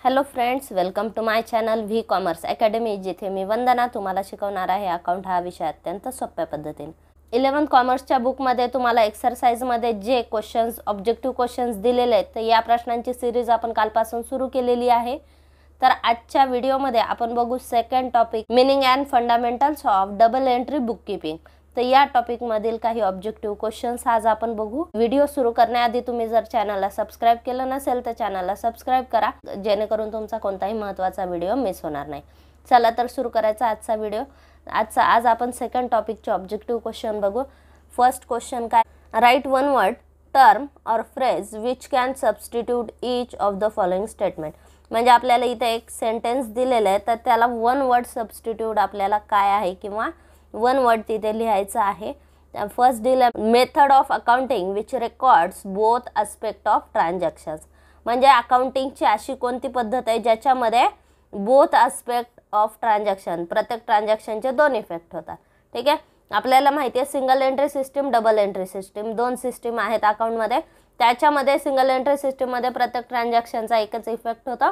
Hello friends, welcome to my channel V commerce academy, जिथे मी वंदना तुम्हाला शिकवणार आहे अकाउंट हा विषय अत्यंत सोप्या पद्धतीने। 11th कॉमर्सच्या बुकमध्ये तुम्हाला एक्सरसाइजमध्ये जे क्वेश्चन्स ऑब्जेक्टिव्ह क्वेश्चन्स दिलेले आहेत तर या प्रश्नांची सिरीज आपण कालपासून सुरू केलेली आहे। तर आजच्या व्हिडिओमध्ये आपण बघू second topic meaning and fundamentals of double entry book keeping. तर या टॉपिक मधील काही ऑब्जेक्टिव्ह क्वेश्चन्स आज आपण बघू। व्हिडिओ सुरू करण्याआधी तुम्ही जर चॅनलला सबस्क्राइब केलं नसेल तर चॅनलला सबस्क्राइब करा, जेणेकरून तुमचा कोणताही महत्त्वाचा व्हिडिओ मिस होणार नाही। चला तर सुरू करायचा आजचा व्हिडिओ। आज आपण सेकंड टॉपिकचे ऑब्जेक्टिव्ह क्वेश्चन बघू। फर्स्ट क्वेश्चन काय, राइट वन वर्ड टर्म और phrase which can substitute each of the following statement. म्हणजे आपल्याला इथे एक सेंटेन्स दिलेला आहे तर त्याला वन वर्ड सबस्टिट्यूट आपल्याला काय आहे किंवा वन वर्ड तिथे लिहायचं आहे। फर्स्ट दिलं method of accounting which records both aspect of transactions. म्हणजे अकाउंटिंगची अशी कोणती पद्धत आहे ज्याच्यामध्ये बोथ एस्पेक्ट ऑफ ट्रान्झॅक्शन, प्रत्येक ट्रान्झॅक्शनचे दोन इफेक्ट होतात। ठीक आहे, आपल्याला माहिती आहे single entry system, double entry system, दोन सिस्टीम आहेत अकाउंटमध्ये। त्याच्यामध्ये सिंगल एंट्री सिस्टीममध्ये प्रत्येक ट्रान्झॅक्शनचा एकच इफेक्ट होता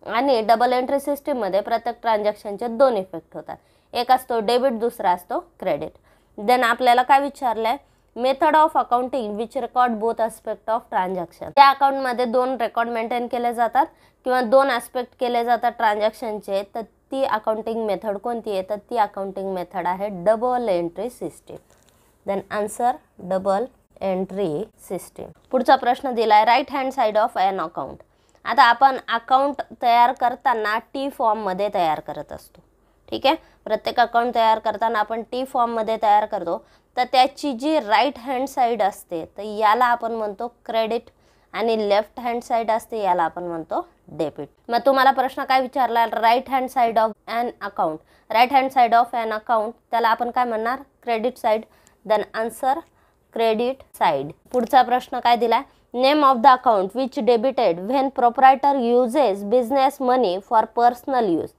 आणि डबल एंट्री सिस्टीममध्ये प्रत्येक ट्रान्झॅक्शनचे दोन इफेक्ट होतात। एक असतो डेबिट, दुसरा असतो क्रेडिट। देन आपल्याला काय विचारलंय, method of accounting which record both aspect of transaction. त्या अकाउंटमध्ये दोन रेकॉर्ड मेंटेन केले जातात किंवा दोन एस्पेक्ट केले जातात ट्रान्झॅक्शनचे, तर ती अकाउंटिंग मेथड कोणती आहे तर ती अकाउंटिंग मेथड आहे double entry system. Then answer double entry system. पुढचा प्रश्न दिलाय, right hand side of an account. आता आपण अकाउंट तयार करताना टी फॉर्म मध्ये तयार करत असतो। ठीक आहे, प्रत्येक अकाउंट तयार करताना आपण टी फॉर्म मध्ये तयार करतो, तर त्याची जी राईट हँड साइड असते तर याला आपण म्हणतो क्रेडिट आणि लेफ्ट हँड साइड असते याला आपण म्हणतो डेबिट। मग तुम्हाला प्रश्न काय विचारला, right hand side of an account, right hand side of an account त्याला आपण काय म्हणणार, credit side. Then answer credit side. पुढचा प्रश्न काय दिलाय, name of the account which debited when proprietor uses business money for personal use.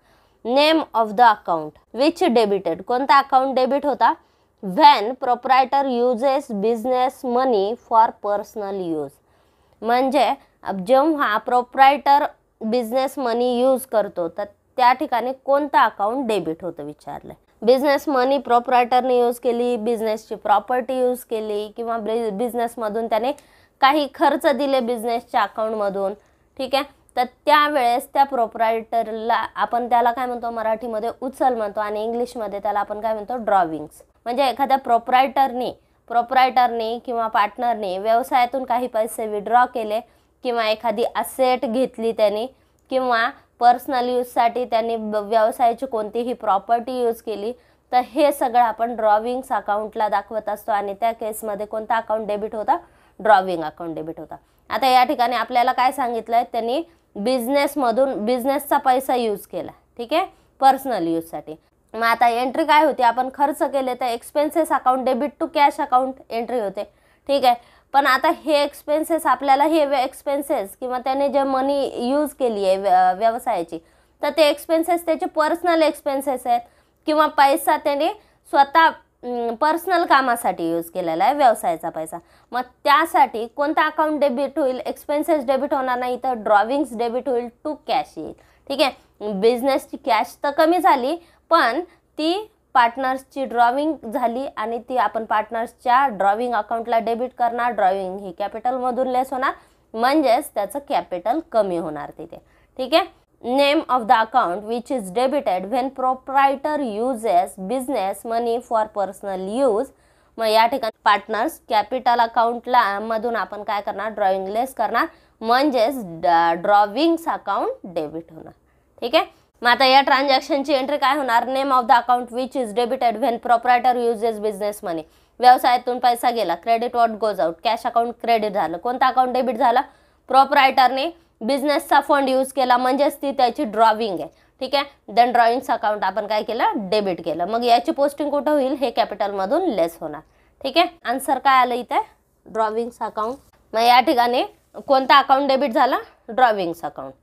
Name of the account which debited, कोणता account debit होता, when proprietor uses business money for personal use. म्हणजे जेव्हा proprietor business मनी use करतो तर त्या ठिकाणी कोणता account debit होतं विचारलंय। बिझनेस मनी प्रोप्रायटरने यूज केली, बिझनेसची प्रॉपर्टी यूज केली किंवा बिझनेसमधून त्याने काही खर्च दिले बिझनेसच्या अकाउंटमधून। ठीक आहे, तर त्यावेळेस त्या प्रोप्रायटरला आपण त्याला काय म्हणतो, मराठीमध्ये उचल म्हणतो आणि इंग्लिशमध्ये त्याला आपण काय म्हणतो, ड्रॉविंग्स। म्हणजे एखाद्या प्रोप्रायटरने किंवा पार्टनरने व्यवसायातून काही पैसे विड्रॉ केले किंवा एखादी असेट घेतली त्यांनी किंवा पर्सनल यूजसाठी त्यांनी व्यवसायाची कोणतीही प्रॉपर्टी यूज केली, तर हे सगळं आपण ड्रॉविंग्स अकाउंटला दाखवत असतो आणि त्या केसमध्ये कोणता अकाउंट डेबिट होता, ड्रॉविंग अकाउंट डेबिट होता। आता या ठिकाणी आपल्याला काय सांगितलंय, त्यांनी बिझनेसमधून बिझनेसचा पैसा यूज केला, ठीक आहे, पर्सनल यूजसाठी। मग आता एंट्री काय होती, आपण खर्च केले तर expenses account debit to cash account entry होते। ठीक आहे, पण आता हे एक्सपेन्सेस आपल्याला हे एक्सपेन्सेस किंवा त्याने जे मनी यूज केली आहे व्यवसायाची तर ते एक्सपेन्सेस त्याचे पर्सनल एक्सपेन्सेस आहेत किंवा पैसा त्याने स्वतः पर्सनल कामासाठी यूज केलेला आहे व्यवसायाचा पैसा। मग त्यासाठी कोणता अकाउंट डेबिट होईल, एक्सपेन्सेस डेबिट होणार नाही तर ड्रॉविंग्स डेबिट होईल टू कॅश येईल। ठीक आहे, बिझनेसची कॅश तर कमी झाली पण ती पार्टनर्सची ड्रॉविंग झाली आणि ती आपण पार्टनर्सच्या ड्रॉविंग अकाउंटला डेबिट करणार। ड्रॉविंग ही कॅपिटलमधून लेस होणार म्हणजेच त्याचं कॅपिटल कमी होणार तिथे। ठीक आहे, name of the account which is debited when proprietor uses business money for personal use. मग या ठिकाणी पार्टनर्स कॅपिटल अकाउंटला मधून आपण काय करणार, ड्रॉविंग लेस करणार म्हणजेच ड्रॉविंग्स अकाउंट डेबिट होणार। ठीक आहे, मग आता या ट्रान्झॅक्शनची एंट्री काय होणार, name of the account which is debited when proprietor uses business money. व्यवसायातून पैसा गेला, credit what goes out, cash account credit झालं, कोणता अकाउंट डेबिट झाला, प्रोप्रायटरने बिझनेसचा फंड यूज केला म्हणजेच ती त्याची ड्रॉविंग आहे। ठीक आहे, देन ड्रॉविंग्स अकाउंट आपण काय केलं, डेबिट केलं। मग याची पोस्टिंग कुठं होईल, हे कॅपिटलमधून लेस होणार। ठीक आहे, आन्सर काय आलं इथे, ड्रॉविंग्स अकाउंट। मग या ठिकाणी कोणता अकाउंट डेबिट झाला, ड्रॉविंग्स अकाउंट।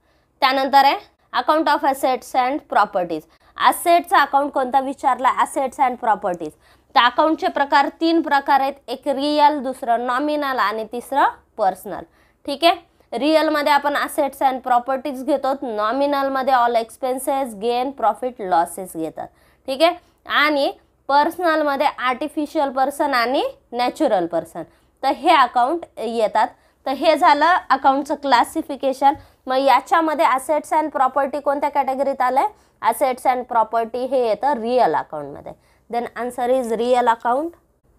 त्यानंतर आहे account of assets and properties. असेटचा अकाउंट कोणता विचारला, असेट्स अँड प्रॉपर्टीज। त्या अकाउंटचे प्रकार तीन प्रकार आहेत, एक रियल, दुसरं नॉमिनल आणि तिसरं पर्सनल। ठीक आहे, रिअलमध्ये आपण असेट्स अँड प्रॉपर्टीज घेतो, नॉमिनलमध्ये all expenses, gain, profit, losses घेतात. ठीक आहे. आणि पर्सनलमध्ये आर्टिफिशियल पर्सन आणि नॅचरल पर्सन. तर हे अकाउंट येतात. तर हे झालं अकाउंटचं क्लासिफिकेशन. मग याच्यामध्ये असेट्स अँड प्रॉपर्टी कोणत्या कॅटेगरीत आलंय? असेट्स अँड प्रॉपर्टी हे येतं रिअल अकाउंटमध्ये. Then answer is real account.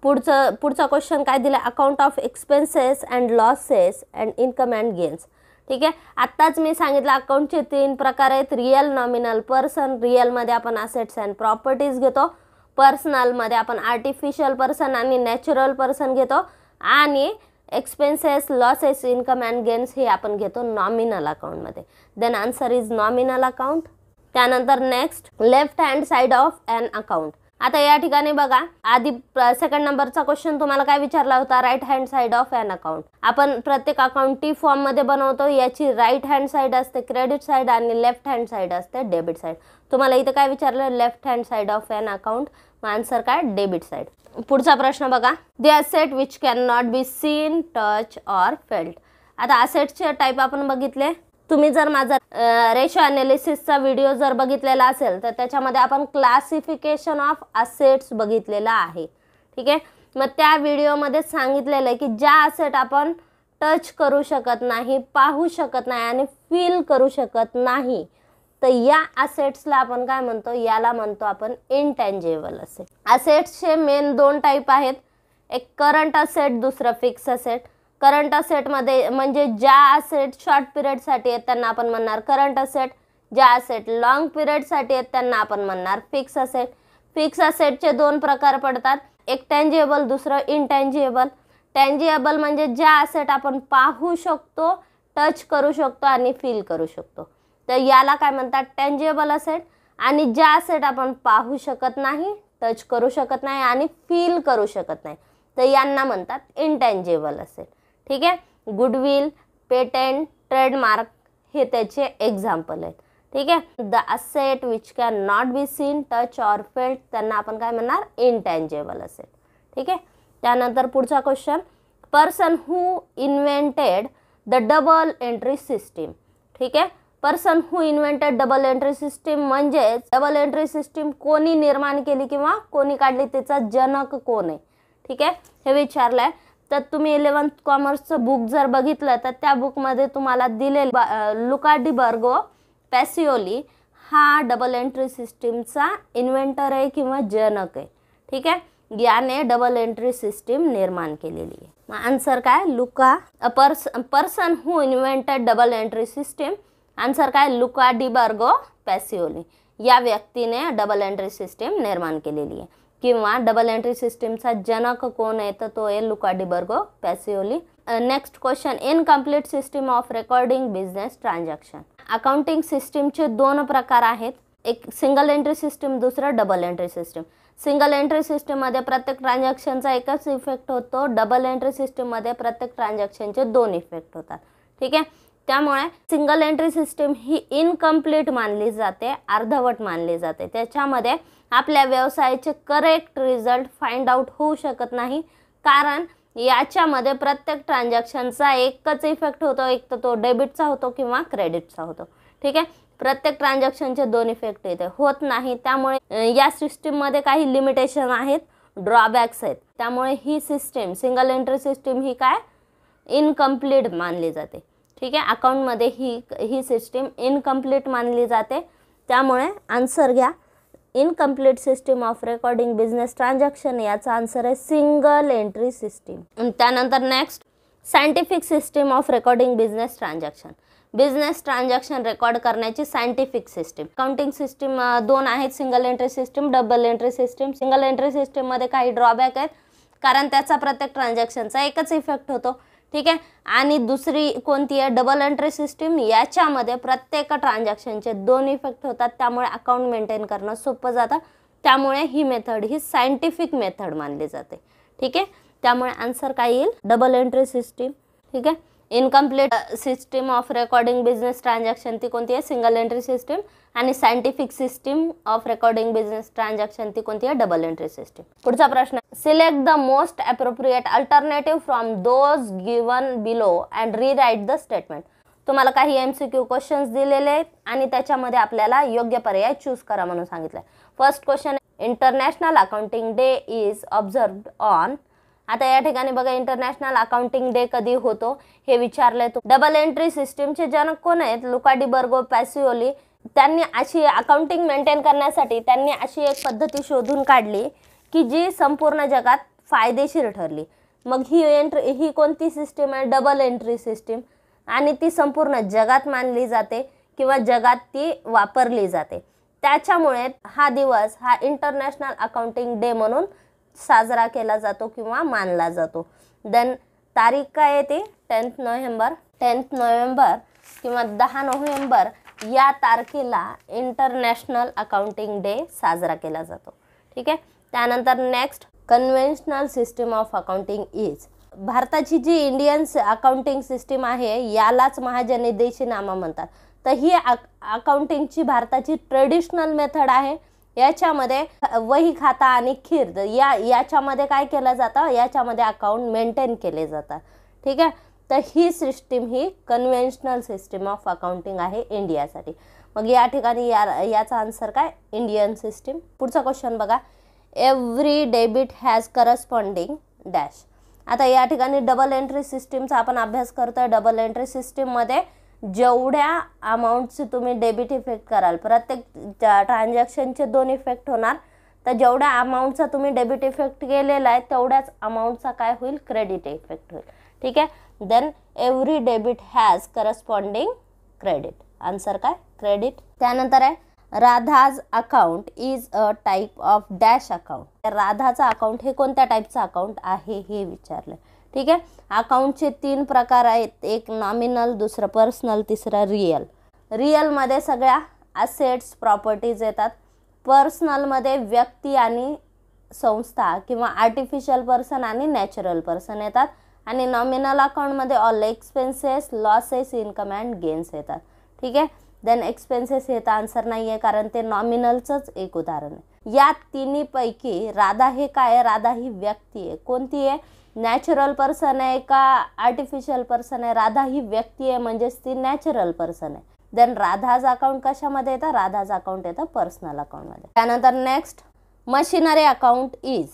पुढचा क्वेश्चन काय दिला? Account of expenses and losses and income and gains. ठीक आहे. आत्ताच मी सांगितलं अकाउंटचे 3 प्रकार आहेत, रिअल, नॉमिनल, पर्सन. रिअलमध्ये आपण असेट्स अँड प्रॉपर्टीज घेतो, पर्सनलमध्ये आपण आर्टिफिशियल पर्सन आणि नॅचरल पर्सन घेतो, आणि expenses, losses, income and gains हे आपण घेतो नॉमिनल अकाउंटमध्ये. Then answer is nominal account. त्यानंतर next, left hand side of an account. आता या ठिकाणी बघा, आधी सेकंड नंबरचा क्वेश्चन तुम्हाला काय विचारला होता? Right hand side of an account. आपण प्रत्येक अकाउंट टी फॉर्ममध्ये बनवतो. याची राईट हँड साइड असते क्रेडिट साइड आणि लेफ्ट हँड साइड असते डेबिट साइड. तुम्हाला इथं काय विचारलं? Left hand side of an account. मग आन्सर काय? Debit side. पुढचा प्रश्न बघा, the asset which can not be seen, touch or felt. आता असेटचे टाईप आपण बघितले. तुम्ही जर माझा रेशो अनालिसिसचा व्हिडिओ जर बघितलेला असेल तर त्याच्यामध्ये आपण क्लासिफिकेशन ऑफ असेट्स बघितलेला आहे. ठीक आहे. मग त्या व्हिडिओमध्ये सांगितलेलं आहे की ज्या असेट आपण टच करू शकत नाही, पाहू शकत नाही आणि फील करू शकत नाही, तर या असेट्सला आपण काय म्हणतो? याला म्हणतो आपण इनटँजिबल असेट. असेट्सचे मेन 2 टाईप आहेत, एक करंट असेट, दुसरं फिक्स असेट. करंट असेटमध्ये म्हणजे ज्या असेट शॉर्ट पिरियडसाठी आहेत त्यांना आपण म्हणणार करंट असेट, ज्या असेट लॉंग पिरियडसाठी आहेत त्यांना आपण म्हणणार फिक्स असेट. फिक्स असेटचे 2 प्रकार पडतात, एक टँजिबल, दुसरं इनटँजिबल. टँजिबल म्हणजे ज्या असेट आपण पाहू शकतो, टच करू शकतो आणि फील करू शकतो, तर याला काय म्हणतात? Tangible asset. आणि ज्या असेट आपण पाहू शकत नाही, टच करू शकत नाही आणि फील करू शकत नाही, तर यांना म्हणतात इनटँजिबल असेट. ठीक आहे. गुडविल, पेटेंट, ट्रेडमार्क हे त्याचे एक्झाम्पल आहेत. ठीक आहे. The asset which can not be seen, touch or felt, त्यांना आपण काय म्हणणार? Intangible asset. ठीक आहे. त्यानंतर पुढचा question, person who invented the double entry system. ठीक आहे. Person who invented double entry system म्हणजे डबल एंट्री सिस्टीम कोणी निर्माण केली किंवा कोणी काढली, त्याचा जनक कोण आहे? ठीक आहे. हे विचारलंय. तर तुम्ही 11th कॉमर्सचं बुक जर बघितलं तर त्या बुकमध्ये तुम्हाला दिलेलं लुका डी बर्गो पॅसिओली हा डबल एंट्री सिस्टीमचा इन्व्हेंटर आहे किंवा जनक आहे. ठीक आहे. याने डबल एंट्री सिस्टीम निर्माण केलेली आहे. मग आन्सर काय? Luca. Person who invented double entry system. Answer काय? Luca de Virgo Pacioli. या व्यक्तीने डबल एंट्री सिस्टीम निर्माण केलेली आहे. किंवा डबल एंट्री सिस्टीमचा जनक कोण आहे? तर तो आहे Luca de Virgo Pacioli. Next question, incomplete system of recording business transaction. Accounting सिस्टीमचे 2 प्रकार आहेत, एक सिंगल एंट्री सिस्टीम, दुसरं double entry system. Single entry सिस्टीममध्ये प्रत्येक ट्रान्झॅक्शनचा एकच इफेक्ट होतो, डबल एंट्री सिस्टीममध्ये प्रत्येक ट्रान्झॅक्शनचे 2 इफेक्ट होतात. ठीक आहे. त्यामुळे सिंगल एंट्री सिस्टीम ही इनकम्प्लीट मानली जाते, अर्धवट मानली जाते. त्याच्यामध्ये आपल्या व्यवसायाचे करेक्ट रिझल्ट फाइंड आउट होऊ शकत नाही, कारण याच्यामध्ये प्रत्येक ट्रान्झॅक्शनचा एकच इफेक्ट होतो, एक तर तो डेबिटचा होतो किंवा क्रेडिटचा होतो. ठीक आहे. प्रत्येक ट्रान्झॅक्शनचे 2 इफेक्ट इथे होत नाही. त्यामुळे या सिस्टीममध्ये काही लिमिटेशन आहेत, ड्रॉबॅक्स आहेत. त्यामुळे ही सिस्टीम सिंगल एंट्री सिस्टीम ही काय? इनकम्प्लीट मानली जाते. ठीक आहे. अकाउंटमध्ये ही सिस्टीम इनकम्प्लीट मानली जाते. त्यामुळे आन्सर घ्या, incomplete system of recording business transaction. याचा आन्सर आहे सिंगल एंट्री सिस्टीम. त्यानंतर next, scientific system of recording business transaction. Business transaction record करण्याची सायंटिफिक सिस्टीम. अकाउंटिंग सिस्टीम 2 आहेत, single entry system, double entry system. Single entry सिस्टीममध्ये काही drawback आहेत, कारण त्याचा प्रत्येक ट्रान्झॅक्शनचा एकच इफेक्ट होतो. ठीक आहे. आणि दुसरी कोणती आहे? Double entry system. याच्यामध्ये प्रत्येक ट्रान्झॅक्शनचे 2 इफेक्ट होतात, त्यामुळे अकाउंट मेंटेन करणं सोपं जातं. त्यामुळे ही मेथड ही सायंटिफिक मेथड मानली जाते. ठीक आहे. त्यामुळे आन्सर काय येईल? Double entry system. ठीक आहे. Incomplete system of recording business transaction ती कोणती आहे? Single entry system. आणि scientific system of recording business transaction ती कोणती आहे? Double entry system. पुढचा प्रश्न, select the most appropriate alternative from those given below and rewrite the statement. तुम्हाला काही MCQ क्वेश्चन्स दिलेले आहेत आणि त्याच्यामध्ये आपल्याला योग्य पर्याय चूज करा म्हणून सांगितलं आहे. First question, international accounting day is observed on. आता या ठिकाणी बघा, इंटरनॅशनल अकाउंटिंग डे कधी होतो हे विचारलंय. डबल एंट्री सिस्टीमचे जनक कोण आहेत? Luca de Virgo Pacioli. त्यांनी अशी अकाउंटिंग मेंटेन करण्यासाठी त्यांनी अशी एक पद्धती शोधून काढली की जी संपूर्ण जगात फायदेशीर ठरली. मग ही कोणती सिस्टीम आहे? Double entry system. आणि ती संपूर्ण जगात मानली जाते किंवा जगात ती वापरली जाते. त्याच्यामुळे हा दिवस हा इंटरनॅशनल अकाउंटिंग डे म्हणून साजरा केला जातो किंवा मानला जातो. देन तारीख काय येते? 10 नोव्हेंबर. 10 नोव्हेंबर किंवा 10 नोव्हेंबर या तारखेला इंटरनॅशनल अकाउंटिंग डे साजरा केला जातो. ठीक आहे. त्यानंतर next, conventional system of accounting is. भारताची जी इंडियन अकाउंटिंग सिस्टीम आहे यालाच महाजनदेशीनामा म्हणतात. तर ही अकाउंटिंगची भारताची ट्रेडिशनल मेथड आहे. याच्यामध्ये वही खाता आणि खीर याच्यामध्ये काय केलं जातं? याच्यामध्ये अकाउंट मेंटेन केले जातात. ठीक आहे. तर ही सिस्टीम ही कन्व्हेन्शनल सिस्टीम ऑफ अकाउंटिंग आहे इंडियासाठी. मग या ठिकाणी याचा आन्सर काय? Indian system. पुढचा क्वेश्चन बघा, every debit has corresponding dash. आता या ठिकाणी डबल एंट्री सिस्टीमचा आपण अभ्यास करतोय. डबल एंट्री सिस्टीममध्ये जेवढ्या अमाऊंटचे तुम्ही डेबिट इफेक्ट कराल, प्रत्येक ट्रान्झॅक्शनचे 2 इफेक्ट होणार. तर जेवढ्या अमाऊंटचा तुम्ही डेबिट इफेक्ट केलेला आहे तेवढ्याच अमाऊंटचा काय होईल? क्रेडिट इफेक्ट होईल. ठीक आहे. Then every debit has corresponding credit. Answer काय? क्रेडिट. त्यानंतर आहे, Radha's account is a type of dash account. राधाचा अकाउंट हे कोणत्या टाईपचं अकाउंट आहे हे विचारलं. ठीक आहे. अकाउंटचे 3 प्रकार आहेत. एक नॉमिनल, दुसरं पर्सनल, तिसरं रिअल. रिअलमध्ये सगळ्या असेट्स प्रॉपर्टीज येतात. पर्सनलमध्ये व्यक्ती आणि संस्था किंवा आर्टिफिशियल पर्सन आणि नॅचरल पर्सन येतात. आणि नॉमिनल अकाउंटमध्ये all expenses, losses, income and gains येतात. ठीक आहे. देन एक्सपेन्सेस येतं आन्सर नाही आहे कारण ते नॉमिनलचंच एक उदाहरण आहे. या तिन्हीपैकी राधा हे काय आहे? राधा ही व्यक्ती आहे. कोणती आहे? नॅचरल पर्सन आहे का आर्टिफिशियल पर्सन आहे? राधा ही व्यक्ती आहे म्हणजेच ती नॅचरल पर्सन आहे. देन राधाज अकाउंट कशामध्ये येतं? राधाज अकाउंट येतं पर्सनल अकाउंटमध्ये. त्यानंतर next, machinery account is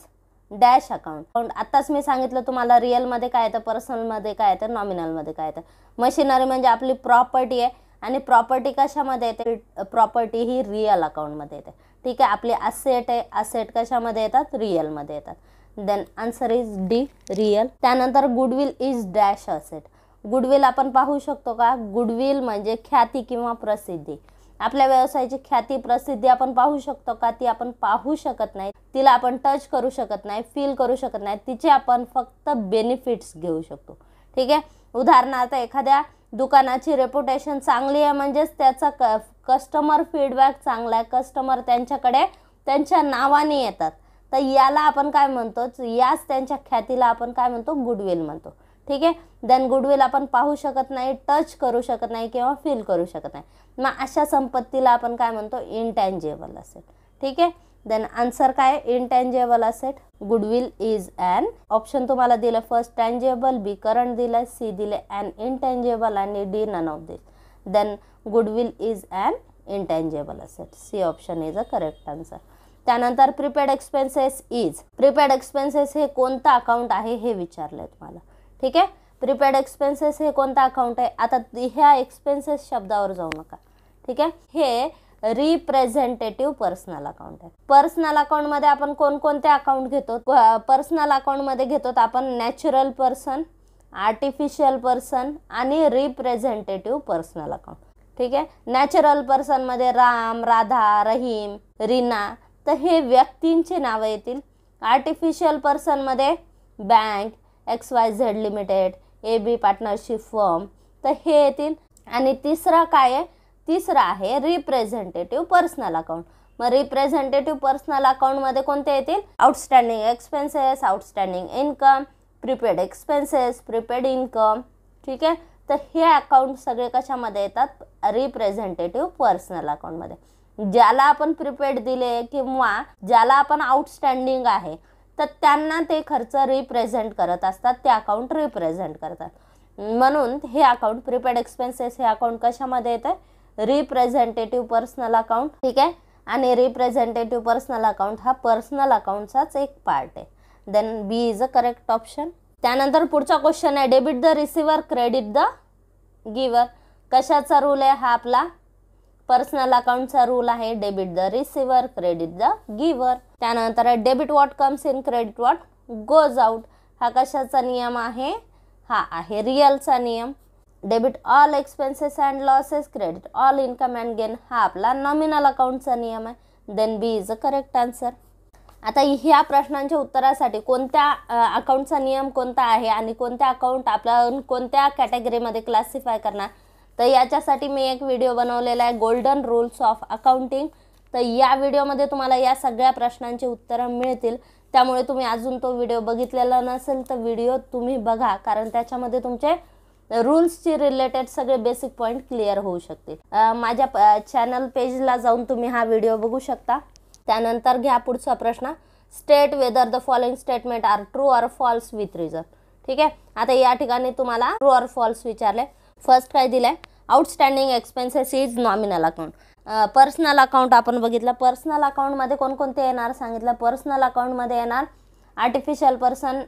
dash account. आत्ताच मी सांगितलं तुम्हाला रिअलमध्ये काय येतं, पर्सनलमध्ये काय येतं, नॉमिनलमध्ये काय येतं. मशिनरी म्हणजे आपली प्रॉपर्टी आहे आणि प्रॉपर्टी कशामध्ये येते? प्रॉपर्टी ही रिअल अकाउंटमध्ये येते. ठीक आहे. आपली असेट आहे, असेट कशामध्ये येतात? रिअलमध्ये येतात. Then answer is D, real. त्यानंतर goodwill is dash asset. Goodwill आपण पाहू शकतो का? गुडविल म्हणजे ख्याती किंवा प्रसिद्धी. आपल्या व्यवसायाची ख्याती प्रसिद्धी आपण पाहू शकतो का? ती आपण पाहू शकत नाही. तिला आपण टच करू शकत नाही, फील करू शकत नाही. तिचे आपण फक्त बेनिफिट्स घेऊ शकतो. ठीक आहे. उदाहरणार्थ एखाद्या दुकानाची रेप्युटेशन चांगली आहे म्हणजेच त्याचा कस्टमर फीडबॅक चांगला आहे, कस्टमर त्यांच्याकडे त्यांच्या नावाने येतात. तर याला आपण काय म्हणतो? याच त्यांच्या ख्यातीला आपण काय म्हणतो? गुडविल म्हणतो. ठीक आहे. देन गुडविल आपण पाहू शकत नाही, टच करू शकत नाही किंवा फील करू शकत नाही. मग अशा संपत्तीला आपण काय म्हणतो? Intangible asset. ठीक आहे. देन आन्सर काय? Intangible asset. Goodwill is an. Option तुम्हाला दिलं, फर्स्ट टँजिबल, बी करंट दिलं, सी दिले ॲन इंटँजिबल आणि D none of this. Then goodwill is an intangible asset. C option is a correct answer. त्यानंतर prepaid expenses is. Prepaid expenses हे कोणतं account आहे हे विचारलंय तुम्हाला. ठीक आहे. प्रीपेड एक्सपेन्सेस हे कोणतं अकाउंट आहे? आता ह्या एक्सपेन्सेस शब्दावर जाऊ नका. ठीक आहे. हे रिप्रेझेंटेटिव्ह पर्सनल अकाउंट आहे. पर्सनल अकाउंटमध्ये आपण कोणकोणते अकाउंट घेतो? पर्सनल अकाउंटमध्ये घेतो आपण नॅचरल पर्सन, आर्टिफिशियल पर्सन आणि रिप्रेझेंटेटिव्ह पर्सनल अकाउंट. ठीक आहे. नॅचरल पर्सनमध्ये राम, राधा, रहीम, रीना तर हे व्यक्तींचे नावं येतील. आर्टिफिशियल पर्सनमध्ये bank, XYZ limited, AB partnership firm तर हे येतील. आणि तिसरा काय आहे? तिसरा आहे रिप्रेझेंटेटिव्ह पर्सनल अकाउंट. मग रिप्रेझेंटेटिव्ह पर्सनल अकाउंटमध्ये कोणते येतील? Outstanding expenses, outstanding income, prepaid expenses, prepaid income. ठीक आहे. तर हे अकाउंट सगळे कशामध्ये येतात? रिप्रेझेंटेटिव्ह पर्सनल अकाउंटमध्ये. ज्याला आपण प्रीपेड दिले किंवा ज्याला आपण आउटस्टँडिंग आहे तर त्यांना ते खर्च रिप्रेझेंट करत असतात, ते अकाउंट रिप्रेझेंट करतात. म्हणून हे अकाउंट प्रीपेड एक्सपेन्सेस हे अकाउंट कशामध्ये येतं, रिप्रेझेंटेटिव्ह पर्सनल अकाउंट. ठीक आहे, आणि रिप्रेझेंटेटिव्ह पर्सनल अकाउंट हा पर्सनल अकाउंटचाच एक पार्ट आहे. Then B is a correct option. त्यानंतर पुढचा क्वेश्चन आहे debit the receiver credit the giver. कशाचा रूल आहे हा आपला, पर्सनल अकाउंटचा रूल आहे. Debit the receiver credit the giver. त्यानंतर आहे debit what comes in credit what goes out. हा कशाचा नियम आहे, हा आहे रिअलचा नियम. Debit all expenses and losses credit all income and gain हा आपला नॉमिनल अकाउंटचा नियम आहे. Then B is a correct answer. आता ह्या प्रश्नांच्या उत्तरासाठी कोणत्या अकाउंटचा नियम कोणता आहे आणि कोणत्या अकाउंट आपण कोणत्या कॅटेगरीमध्ये क्लासिफाय करणार, तर याच्यासाठी मी एक व्हिडिओ बनवलेला आहे गोल्डन रूल्स ऑफ अकाउंटिंग. तर या व्हिडिओमध्ये तुम्हाला या सगळ्या प्रश्नांची उत्तरं मिळतील. त्यामुळे तुम्ही अजून तो व्हिडिओ बघितलेला नसेल तर व्हिडिओ तुम्ही बघा, कारण त्याच्यामध्ये तुमचे रूल्सची रिलेटेड सगळे बेसिक पॉईंट क्लिअर होऊ शकतील. माझ्या चॅनल पेजला जाऊन तुम्ही हा व्हिडिओ बघू शकता. त्यानंतर घ्या पुढचा प्रश्न, state whether the following statement are true or false with reason. ठीक आहे, आता या ठिकाणी तुम्हाला ट्रू ऑर फॉल्स विचारले. फर्स्ट काय दिलंय, outstanding expenses is nominal account. Personal account आपण बघितलं. पर्सनल अकाउंटमध्ये कोणकोणते येणार सांगितलं, पर्सनल अकाउंटमध्ये येणार आर्टिफिशियल पर्सन,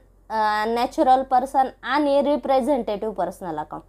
नॅचरल पर्सन आणि रिप्रेझेंटेटिव्ह पर्सनल अकाउंट.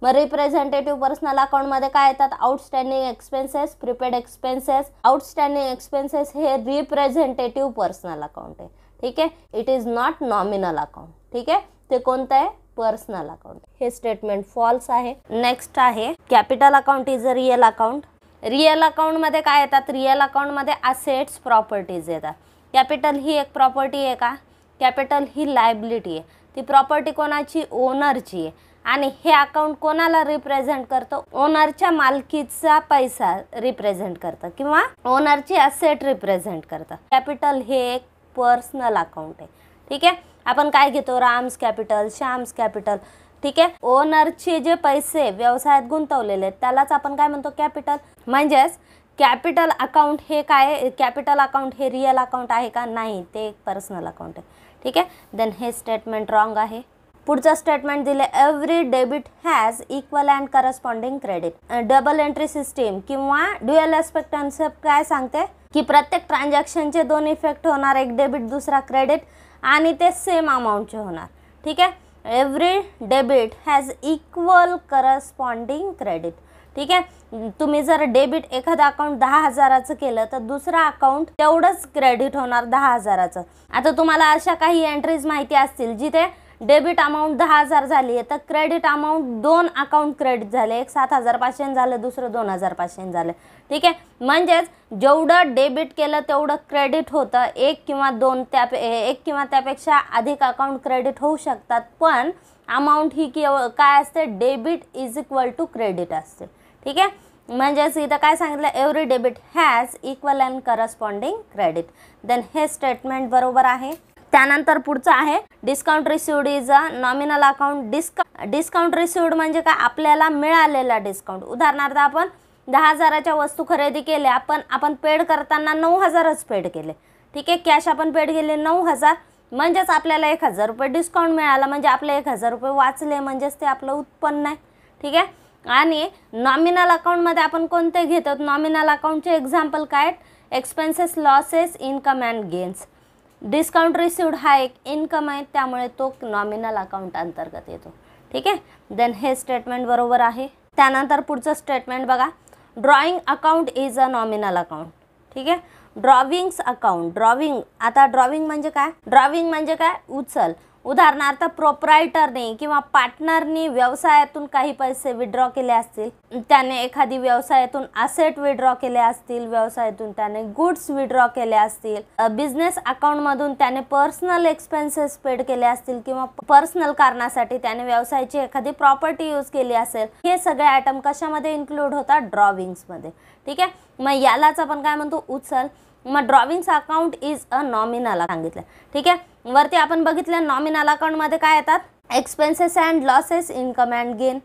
मग रिप्रेझेंटेटिव्ह पर्सनल अकाउंटमध्ये काय येतात, outstanding expenses, prepaid expenses. Outstanding expenses हे रिप्रेझेंटेटिव्ह पर्सनल अकाउंट आहे. ठीक आहे, it is not nominal account. ठीक आहे, ते कोणतं आहे, पर्सनल अकाउंट. हे स्टेटमेंट फॉल्स आहे. नेक्स्ट आहे capital account is a real account. Real अकाउंटमध्ये काय येतात, रिअल अकाउंटमध्ये असेट्स प्रॉपर्टीज येतात. कॅपिटल ही एक प्रॉपर्टी आहे का, कॅपिटल ही लायबिलिटी आहे. ती प्रॉपर्टी कोणाची, ओनरची आहे. आणि हे अकाउंट कोणाला रिप्रेझेंट करतं, ओनरच्या मालकीचा पैसा रिप्रेझेंट करतं किंवा ओनरची असेट रिप्रेझेंट करतं. कॅपिटल हे एक पर्सनल अकाउंट आहे. ठीक आहे, आपण काय घेतो, राम्स कॅपिटल, श्याम्स कॅपिटल. ठीक आहे, ओनरचे जे पैसे व्यवसायात गुंतवलेले आहेत त्यालाच आपण काय म्हणतो, कॅपिटल. म्हणजेच कॅपिटल अकाउंट हे काय, कॅपिटल अकाउंट हे रिअल अकाउंट आहे का, नाही, ते एक पर्सनल अकाउंट आहे. ठीक आहे, देन हे स्टेटमेंट रॉंग आहे. पुढचं स्टेटमेंट दिले, every debit has equal and corresponding credit. Double entry system किंवा ड्युअल एस्पेक्ट कन्सेप्ट काय सांगते की प्रत्येक ट्रान्झॅक्शनचे दोन इफेक्ट होणार, एक डेबिट दुसरा क्रेडिट, आणि ते सेम अमाऊंटचे होणार. ठीक आहे, every debit has equal corresponding credit. ठीक आहे, तुम्ही जर डेबिट एखादं अकाउंट 10,000चं केलं तर दुसरा अकाउंट तेवढंच क्रेडिट होणार 10,000चं. आता तुम्हाला अशा काही एंट्रीज माहिती असतील जिथे डेबिट अमाऊंट 10,000 झाली आहे तर क्रेडिट अमाऊंट 2 अकाउंट क्रेडिट झाले, एक 7,500 झालं, दुसरं 2,500 झालं. ठीक आहे, म्हणजेच जेवढं डेबिट केलं तेवढं क्रेडिट होतं. एक किंवा त्यापेक्षा अधिक अकाउंट क्रेडिट होऊ शकतात, पण अमाऊंट ही काय असते, debit is equal to credit असते. ठीक आहे, म्हणजेच इथं काय सांगितलं, every debit has equal and corresponding credit. Then हे स्टेटमेंट बरोबर आहे. त्यानंतर पुढचं आहे discount received is a nominal account. Discount received म्हणजे काय, आपल्याला मिळालेला डिस्काउंट. उदाहरणार्थ आपण 10,000च्या वस्तू खरेदी केल्या, आपण पेड करताना 9,000च पेड केले. ठीक आहे, कॅश आपण पेड केले 9,000, म्हणजेच आपल्याला 1,000 रुपये डिस्काउंट मिळाला, म्हणजे आपले 1,000 रुपये वाचले, म्हणजेच ते आपलं उत्पन्न आहे. ठीक आहे, आणि नॉमिनल अकाउंटमध्ये आपण कोणते घेतो, नॉमिनल अकाउंटचे एक्झाम्पल काय, expenses, losses, income and gains. Discount received हा एक इन्कम आहे, त्यामुळे तो नॉमिनल अकाउंट अंतर्गत येतो. ठीक आहे, देन हे स्टेटमेंट बरोबर आहे. त्यानंतर पुढचं स्टेटमेंट बघा, drawing account is a nominal account. ठीक आहे, ड्रॉविंग्स अकाउंट. आता ड्रॉविंग म्हणजे काय, ड्रॉविंग म्हणजे काय, उचल. उदाहरणार्थ प्रोप्रायटरने किंवा पार्टनरनी व्यवसायातून काही पैसे विड्रॉ केले असतील, त्याने एखादी व्यवसायातून असेट विड्रॉ केले असतील, व्यवसायातून त्याने गुड्स विड्रॉ केले असतील, बिझनेस अकाउंटमधून त्याने पर्सनल एक्सपेन्सेस पेड केले असतील किंवा पर्सनल कारणासाठी त्याने व्यवसायाची एखादी प्रॉपर्टी यूज केली असेल, हे सगळे आयटम कशामध्ये इन्क्लूड होतात, ड्रॉविंग्समध्ये. ठीक आहे, मग यालाच आपण काय म्हणतो, उचल. मग drawings account is a nominal सांगितलं. ठीक आहे, वरती आपण बघितलं नॉमिनल अकाउंटमध्ये काय येतात, expenses and losses, income and gain.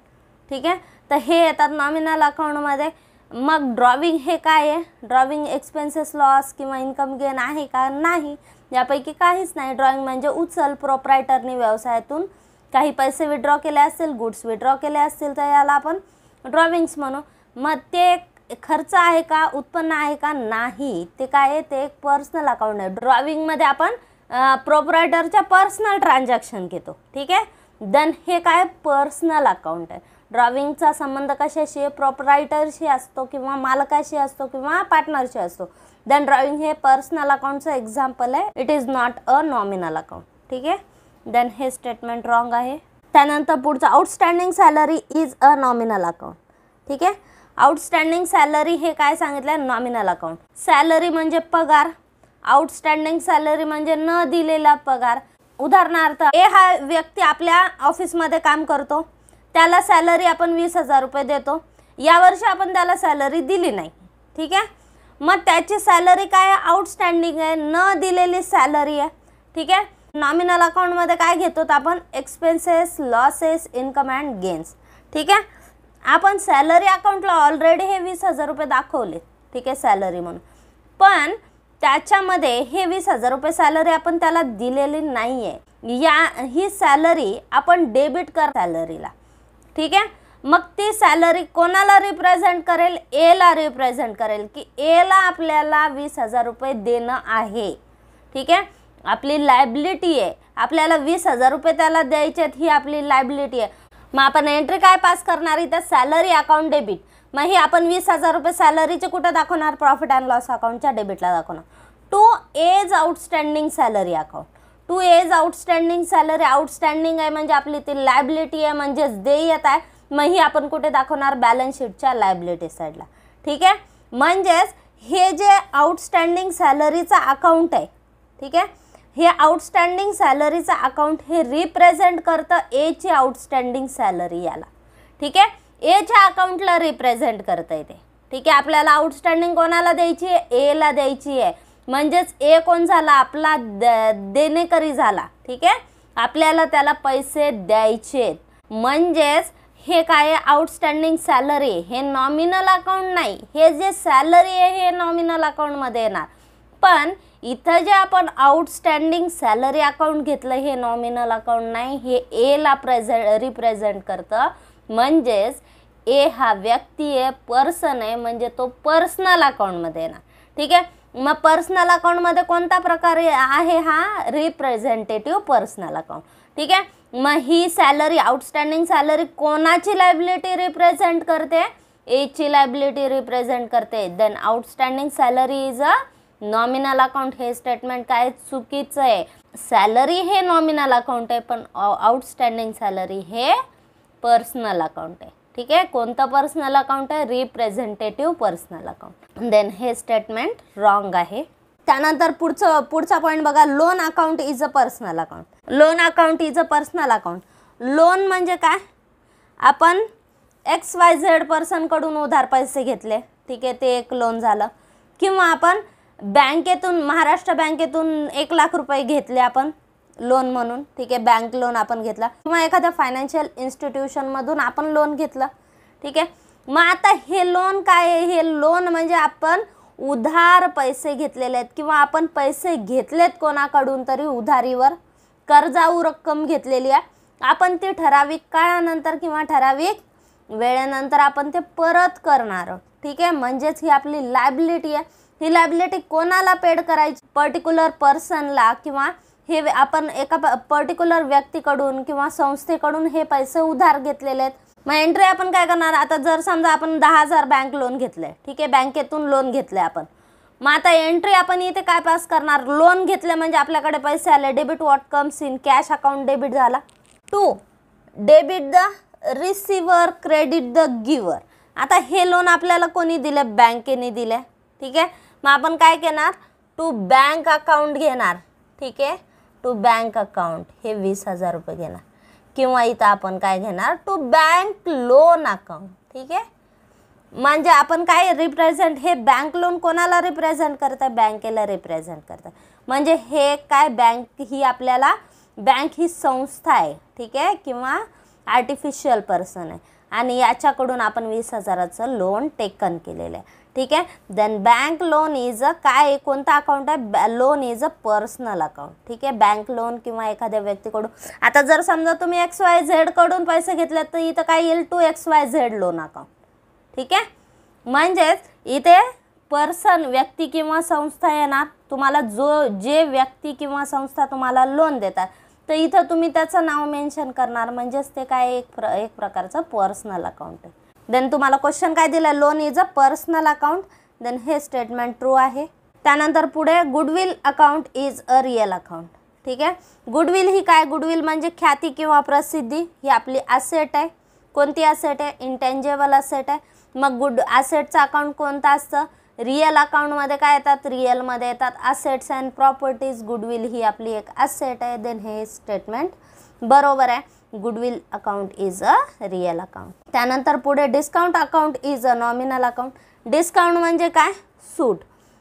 ठीक आहे, तर हे येतात नॉमिनल अकाउंटमध्ये. मग ड्रॉविंग हे काय आहे, ड्रॉविंग एक्सपेन्सेस, लॉस किंवा इन्कम गेन आहे का, नाही, यापैकी काहीच नाही. ड्रॉइंग म्हणजे उचल, प्रोप्रायटरने व्यवसायातून काही पैसे विड्रॉ केले असतील, गुड्स विड्रॉ केले असतील, तर याला आपण ड्रॉविंग्स म्हणू. मग ते खर्च आहे का, उत्पन्न आहे का, नाही. ते काय आहे, ते एक पर्सनल अकाउंट आहे. ड्रॉविंगमध्ये आपण प्रोप्रायटरच्या पर्सनल ट्रान्झॅक्शन घेतो. ठीक आहे. देन हे काय पर्सनल अकाउंट आहे. ड्रॉविंगचा संबंध कशाशी आहे, प्रोप्रायटरशी असतो किंवा मालकाशी असतो किंवा पार्टनरशी असतो. देन ड्रॉविंग हे पर्सनल अकाउंटचं एक्झाम्पल आहे. It is not a nominal account. ठीक आहे. देन हे स्टेटमेंट रॉंग आहे. त्यानंतर पुढचं outstanding salary is a nominal account. ठीक आहे. आउटस्टँडिंग सॅलरी हे काय सांगितलं, नॉमिनल अकाउंट. सॅलरी म्हणजे पगार, आउटस्टँडिंग सॅलरी म्हणजे न दिलेला पगार. उदाहरणार्थ ए हा व्यक्ती आपल्या ऑफिसमध्ये काम करतो, त्याला सॅलरी आपण 20,000 रुपये देतो. यावर्षी आपण त्याला सॅलरी दिली नाही. ठीक आहे. मग त्याची सॅलरी काय आहे, आउटस्टँडिंग आहे, न दिलेली सॅलरी आहे. ठीक आहे. नॉमिनल अकाउंटमध्ये काय घेतो आपण, expenses, losses, income and gains. ठीक आहे. आपण सॅलरी अकाउंटला ऑलरेडी हे 20,000 रुपये दाखवले. ठीक आहे, सॅलरी म्हणून. पण त्याच्यामध्ये हे 20,000 रुपये सॅलरी आपण त्याला दिलेली नाही आहे. ही सॅलरी आपण डेबिट कर सॅलरीला. ठीक आहे. मग ती सॅलरी कोणाला रिप्रेझेंट करेल, एला रिप्रेझेंट करेल की एला आपल्याला 20,000 रुपये देणं आहे. ठीक आहे. आपली लायबिलिटी आहे, आपल्याला 20,000 रुपये त्याला द्यायचे आहेत, ही आपली लायबिलिटी आहे. मग आपण एंट्री काय पास करणार इथं, सॅलरी अकाउंट डेबिट. मग ही आपण 20,000 रुपये सॅलरीचे कुठं दाखवणार, प्रॉफिट अँड लॉस अकाउंटच्या डेबिटला दाखवणार. Two H outstanding salary account. Two H outstanding salary, outstanding आहे म्हणजे आपली ती लायबिलिटी आहे, म्हणजेच देयता आहे. मग ही आपण कुठे दाखवणार, बॅलन्स शीटच्या लायबिलिटी साईडला. ठीक आहे. म्हणजेच हे जे आउटस्टँडिंग सॅलरीचा अकाउंट आहे, ठीक आहे, हे आउटस्टँडिंग सॅलरीचं अकाउंट हे रिप्रेझेंट करतं एची आउटस्टँडिंग सॅलरी याला. ठीक आहे. एच्या अकाउंटला रिप्रेझेंट करतं ते. ठीक आहे. आपल्याला आउटस्टँडिंग कोणाला द्यायची आहे, एला द्यायची आहे. म्हणजेच ए कोण झाला, आपला देणेकरी झाला. ठीक आहे. आपल्याला त्याला पैसे द्यायचे. म्हणजेच हे काय आहे, आउटस्टँडिंग सॅलरी. हे नॉमिनल अकाउंट नाही, हे जे सॅलरी आहे हे नॉमिनल अकाउंटमध्ये येणार. पण इथं जे आपण आउटस्टँडिंग सॅलरी अकाउंट घेतलं हे नॉमिनल अकाउंट नाही, हे एला रिप्रेझेंट करतं. म्हणजेच ए हा व्यक्ती आहे, पर्सन आहे, म्हणजे तो पर्सनल अकाउंटमध्ये येणार. ठीक आहे. मग पर्सनल अकाउंटमध्ये कोणता प्रकार आहे, हा रिप्रेझेंटेटिव्ह पर्सनल अकाउंट. ठीक आहे. मग ही सॅलरी, आउटस्टँडिंग सॅलरी कोणाची लायबिलिटी रिप्रेझेंट करते, एची लायबिलिटी रिप्रेझेंट करते. Then outstanding salary is a nominal account. हे स्टेटमेंट काय चुकीचं आहे. सॅलरी हे नॉमिनल अकाउंट आहे, पण आउटस्टँडिंग सॅलरी हे पर्सनल अकाउंट आहे. ठीक आहे. कोणतं पर्सनल अकाउंट आहे, रिप्रेझेंटेटिव्ह पर्सनल अकाउंट. देन हे स्टेटमेंट रॉंग आहे. त्यानंतर पुढचा पॉईंट बघा, loan account is a personal account. Loan account is a personal account. Loan म्हणजे काय, आपण XYZ पर्सनकडून उधार पैसे घेतले. ठीक आहे, ते एक लोन झालं. किंवा आपण बँकेतून, महाराष्ट्र बँकेतून 1 लाख रुपये घेतले आपण लोन म्हणून. ठीक आहे, बँक लोन आपण घेतला. किंवा एखाद्या फायनान्शियल इन्स्टिट्यूशनमधून आपण लोन घेतलं. ठीक आहे. मग आता हे लोन काय आहे, हे लोन म्हणजे आपण उधार पैसे घेतलेले आहेत किंवा आपण पैसे घेतलेत कोणाकडून तरी उधारीवर, कर्जाऊ रक्कम घेतलेली आहे. आपण ते ठराविक काळानंतर किंवा ठराविक वेळेनंतर आपण ते परत करणार. ठीक आहे. म्हणजेच ही आपली लायबिलिटी आहे. ही लायबिलिटी कोणाला पेड करायची, पर्टिक्युलर पर्सनला, किंवा हे आपण एका पर्टिक्युलर व्यक्तीकडून किंवा संस्थेकडून हे पैसे उधार घेतलेले आहेत. मग एंट्री आपण काय करणार, आता जर समजा आपण 10,000 बँक लोन घेतले. ठीक आहे, बँकेतून लोन घेतले आपण. मग आता एंट्री आपण इथे काय पास करणार, लोन घेतले म्हणजे आपल्याकडे पैसे आले. Debit what comes in cash account debit झाला. To debit the receiver, credit the giver. आता हे लोन आपल्याला कोणी दिले, बँकेने दिले. ठीक आहे. मग आपण काय घेणार, टू बँक अकाउंट घेणार. ठीक आहे, टू बँक अकाउंट हे 20,000 रुपये घेणार. किंवा इथं आपण काय घेणार, टू बँक लोन अकाउंट. ठीक आहे. म्हणजे आपण काय रिप्रेझेंट, हे बँक लोन कोणाला रिप्रेझेंट करतं, बँकेला रिप्रेझेंट करतं. म्हणजे हे काय, बँक ही आपल्याला, बँक ही संस्था आहे. ठीक आहे, किंवा आर्टिफिशियल पर्सन आहे आणि याच्याकडून आपण 20,000चं लोन टेकन केलेलं आहे. ठीक आहे. Then bank loan is a काय कोणता अकाउंट आहे, loan is a personal account. ठीक आहे. बँक लोन किंवा एखाद्या व्यक्तीकडून, आता जर समजा तुम्ही XYZ कडून पैसे घेतले तर इथं काय येईल, टू XYZ लोन अकाउंट. ठीक आहे. म्हणजेच इथे पर्सन व्यक्ती किंवा संस्था येणार, तुम्हाला जे व्यक्ती किंवा संस्था तुम्हाला लोन देतात तर इथं तुम्ही त्याचं नाव मेन्शन करणार, म्हणजेच ते काय एक प्रकारचं पर्सनल अकाउंट आहे. देन तुम्हाला क्वेश्चन काय दिला, loan is a personal account. Then हे स्टेटमेंट ट्रू आहे. त्यानंतर पुढे goodwill account is a real account. ठीक आहे. गुडविल ही काय, गुडविल म्हणजे ख्याती किंवा प्रसिद्धी, ही आपली ॲसेट आहे. कोणती ॲसेट आहे, इंटेंजेबल ॲसेट आहे. मग ॲसेटचं अकाउंट कोणतं असतं, रिअल अकाउंटमध्ये काय येतात, रिअलमध्ये येतात ॲसेट्स अँड प्रॉपर्टीज. गुडविल ही आपली एक ॲसेट आहे. देन हे स्टेटमेंट बरोबर आहे. Goodwill account is a real account. त्यानंतर पुढे discount account is a nominal account. Discount म्हणजे काय, सूट.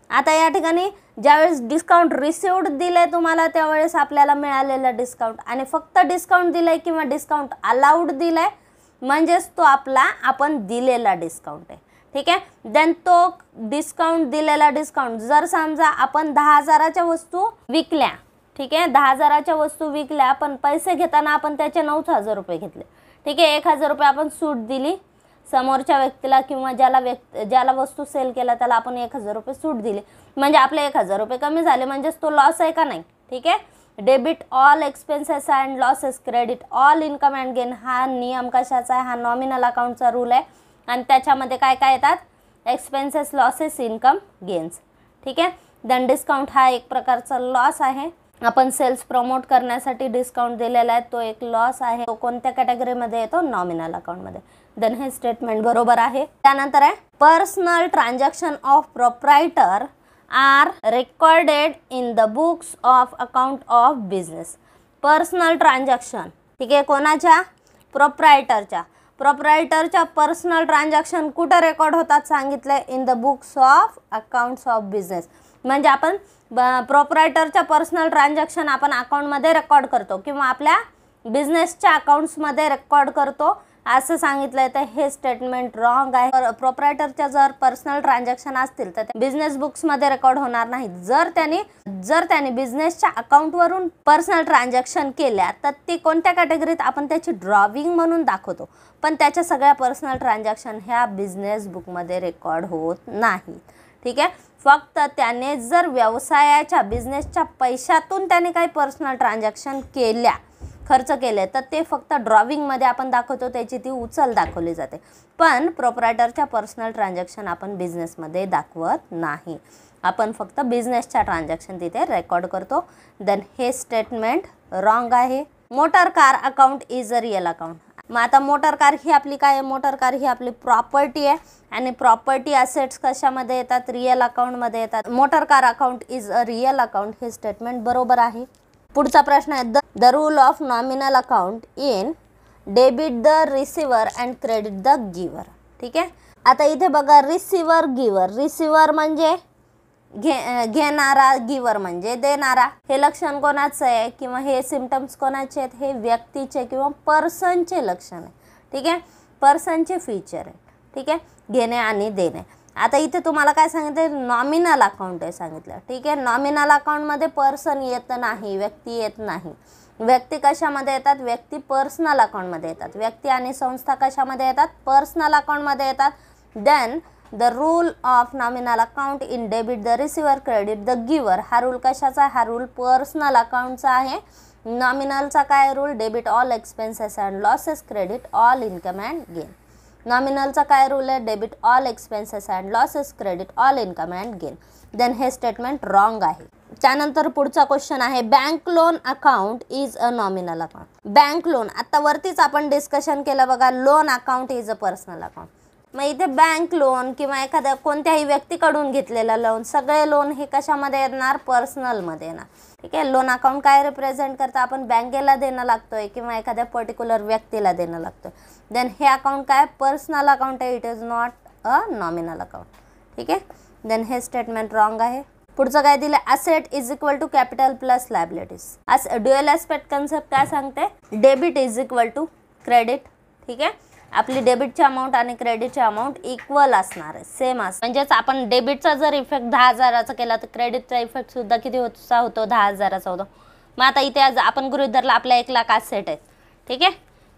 आता या ठिकाणी ज्यावेळेस डिस्काउंट रिसिव्ड दिले तुम्हाला त्यावेळेस आपल्याला मिळालेलं डिस्काउंट, आणि फक्त डिस्काउंट दिलंय किंवा डिस्काउंट अलाउड दिलाय म्हणजेच तो आपला आपण दिलेला डिस्काउंट आहे. ठीक आहे. देन तो डिस्काउंट दिलेला डिस्काउंट जर समजा आपण 10,000च्या वस्तू विकल्या, ठीक आहे, 10,000च्या वस्तू विकल्या, पण पैसे घेताना आपण त्याचे 9,000 रुपये घेतले. ठीक आहे. 1,000 रुपये आपण सूट दिली समोरच्या व्यक्तीला किंवा ज्याला वस्तू सेल केला त्याला आपण 1,000 रुपये सूट दिली, म्हणजे आपले 1,000 रुपये कमी झाले, म्हणजेच तो लॉस आहे का नाही. ठीक आहे. Debit all expenses and losses, credit all income and gain. हा नियम कशाचा आहे, हा नॉमिनल अकाउंटचा रूल आहे, आणि त्याच्यामध्ये काय काय येतात, एक्सपेन्सेस, लॉसेस, इन्कम, गेन्स. ठीक आहे. देन डिस्काउंट हा एक प्रकारचा लॉस आहे. आपण सेल्स प्रमोट करण्यासाठी डिस्काउंट दिलेला आहे, तो एक लॉस आहे. तो कोणत्या कॅटेगरीमध्ये येतो, नॉमिनल अकाउंटमध्ये. देन हे स्टेटमेंट बरोबर आहे. त्यानंतर आहे personal transaction of proprietor are recorded in the books of account of business. Personal transaction, ठीक आहे, कोणाच्या, प्रोप्रायटरच्या पर्सनल ट्रान्झॅक्शन कुठं रेकॉर्ड होतात सांगितलंय, in the books of accounts of business. म्हणजे आपण प्रोप्रायटरच्या पर्सनल ट्रान्झॅक्शन आपण अकाउंटमध्ये रेकॉर्ड करतो किंवा आपल्या बिझनेसच्या अकाउंट्समध्ये रेकॉर्ड करतो असं सांगितलंय. तर हे स्टेटमेंट रॉंग आहे. प्रोप्रायटरच्या जर पर्सनल ट्रान्झॅक्शन असतील तर बिझनेस बुक्समध्ये रेकॉर्ड होणार नाहीत. जर त्याने बिझनेसच्या अकाउंटवरून पर्सनल ट्रान्झॅक्शन केल्या तर ती कोणत्या कॅटेगरीत, आपण त्याची ड्रॉविंग म्हणून दाखवतो, पण त्याच्या सगळ्या पर्सनल ट्रान्झॅक्शन ह्या बिझनेस बुकमध्ये रेकॉर्ड होत नाही. ठीक आहे. फक्त त्याने जर व्यवसायाच्या बिझनेसच्या पैशातून त्याने काही पर्सनल ट्रान्झॅक्शन केल्या, खर्च केले, तर ते फक्त ड्रॉविंगमध्ये आपण दाखवतो, त्याची ती उचल दाखवली जाते. पण प्रोप्रायटरच्या पर्सनल ट्रान्झॅक्शन आपण बिझनेसमध्ये दाखवत नाही, आपण फक्त बिझनेसच्या ट्रान्झॅक्शन तिथे रेकॉर्ड करतो. देन हे स्टेटमेंट रॉंग आहे. Motor car account is a real account. मग आता मोटर कार ही आपली काय आहे, मोटर कार ही आपली प्रॉपर्टी आहे, आणि प्रॉपर्टी ॲसेट्स कशामध्ये येतात, रिअल अकाउंटमध्ये येतात. Motor car account is a real account. हे स्टेटमेंट बरोबर आहे. पुढचा प्रश्न आहे, the rule of nominal account in debit the receiver and credit the giver. ठीक आहे. आता इथे बघा, रिसिव्हर, गिव्हर. रिसिव्हर म्हणजे घेणारा, गिव्हर म्हणजे देणारा. हे लक्षण कोणाचं आहे किंवा हे सिम्पटम्स कोणाचे आहेत, हे व्यक्तीचे किंवा पर्सनचे लक्षण आहे. ठीक आहे. पर्सनचे फीचर आहे. ठीक आहे. घेणे आणि देणे. आता इथे तुम्हाला काय सांगितलं, नॉमिनल अकाउंट आहे सांगितलं. ठीक आहे. नॉमिनल अकाउंटमध्ये पर्सन येत नाही, व्यक्ती येत नाही. व्यक्ती कशामध्ये येतात, व्यक्ती पर्सनल अकाउंटमध्ये येतात. व्यक्ती आणि संस्था कशामध्ये येतात, पर्सनल अकाउंटमध्ये येतात. Then the rule of nominal account in debit the receiver credit the giver. हा रूल कशाचा आहे, हा रूल पर्सनल अकाउंटचा आहे. नॉमिनलचा काय rule, debit all expenses and losses, credit all income and gain. नॉमिनलचा काय रूल आहे, debit all expenses and losses, credit all income and gain. Then हे स्टेटमेंट रॉंग आहे. त्यानंतर पुढचा क्वेश्चन आहे, bank loan account is a nominal account. Bank loan, आता वरतीच आपण डिस्कशन केलं बघा, loan account is a personal account. मग इथे बँक लोन किंवा एखाद्या कोणत्याही व्यक्तीकडून घेतलेला लोन, सगळे लोन हे कशामध्ये येणार, पर्सनलमध्ये येणार. ठीक आहे. लोन अकाउंट काय रिप्रेझेंट करतं, आपण बँकेला देणं लागतोय किंवा एखाद्या पर्टिक्युलर व्यक्तीला देणं लागतोय. देन हे अकाउंट काय, पर्सनल अकाउंट आहे, it is not a nominal account. ठीक आहे. देन हे स्टेटमेंट रॉंग आहे. पुढचं काय दिलं, asset is equal to capital plus liabilities. Dual aspect concept काय सांगते, debit is equal to credit. ठीक आहे. आपली डेबिटची अमाऊंट आणि क्रेडिटची अमाऊंट इक्वल असणार आहे, सेम असणार. म्हणजेच आपण डेबिटचा जर इफेक्ट 10,000चा केला तर क्रेडिटचा इफेक्ट सुद्धा किती होतो 10,000चा होतो. मग आता इथे आज आपण गृहीत धरला आपल्या 1 लाख असेट आहेत. ठीक आहे,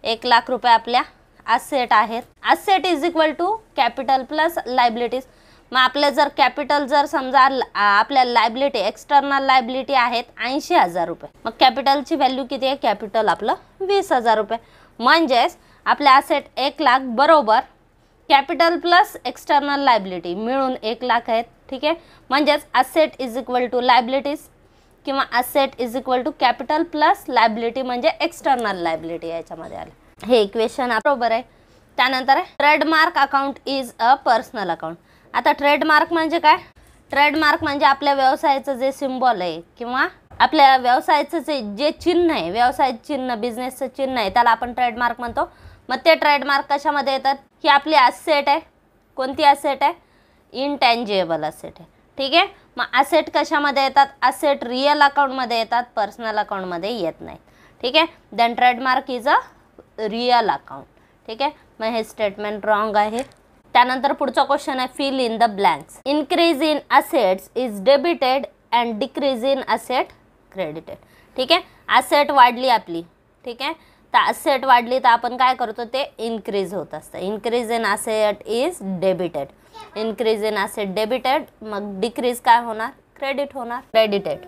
1 लाख रुपये आपल्या असेट आहेत. Asset is equal to capital plus liabilities. मग आपले जर कॅपिटल जर समजा आपल्या लायबिलिटी एक्सटर्नल लायबिलिटी आहेत 80,000 रुपये. मग कॅपिटलची व्हॅल्यू किती आहे, कॅपिटल आपलं 20,000 रुपये. म्हणजेच आपले असेट 1 लाख बरोबर कॅपिटल प्लस एक्सटर्नल लायबिलिटी मिळून 1 लाख आहेत. ठीक आहे, म्हणजेच asset is equal to liabilities किंवा asset is equal to capital plus liability म्हणजे एक्सटर्नल लायबिलिटी याच्यामध्ये आलं. हे इक्वेशन बरोबर आहे. त्यानंतर trademark account is a personal account. आता ट्रेडमार्क म्हणजे काय, ट्रेडमार्क म्हणजे आपल्या व्यवसायाचं जे सिम्बॉल आहे किंवा आपल्या व्यवसायाचं जे चिन्ह आहे, व्यवसाय चिन्ह बिझनेसचं चिन्ह आहे त्याला आपण ट्रेडमार्क म्हणतो. मग ते ट्रेडमार्क कशामध्ये येतात, ही आपली असेट आहे. कोणती असेट आहे, इनटँजिबल असेट आहे. ठीक आहे, मग असेट कशामध्ये येतात, असेट रिअल अकाउंटमध्ये येतात, पर्सनल अकाउंटमध्ये येत नाही. ठीक आहे, then trademark is a real account. ठीक आहे, मग हे स्टेटमेंट रॉंग आहे. त्यानंतर पुढचा क्वेश्चन आहे fill in the blanks. Increase in assets is debited and decrease in asset credited. ठीक आहे, असेट वाढली आपली. ठीक आहे, तर असेट वाढली तर आपण काय करतो, ते इनक्रीज होत असतं. Increase in asset is debited, increase in asset debited. मग डिक्रीज काय होणार, क्रेडिट होणार, credited.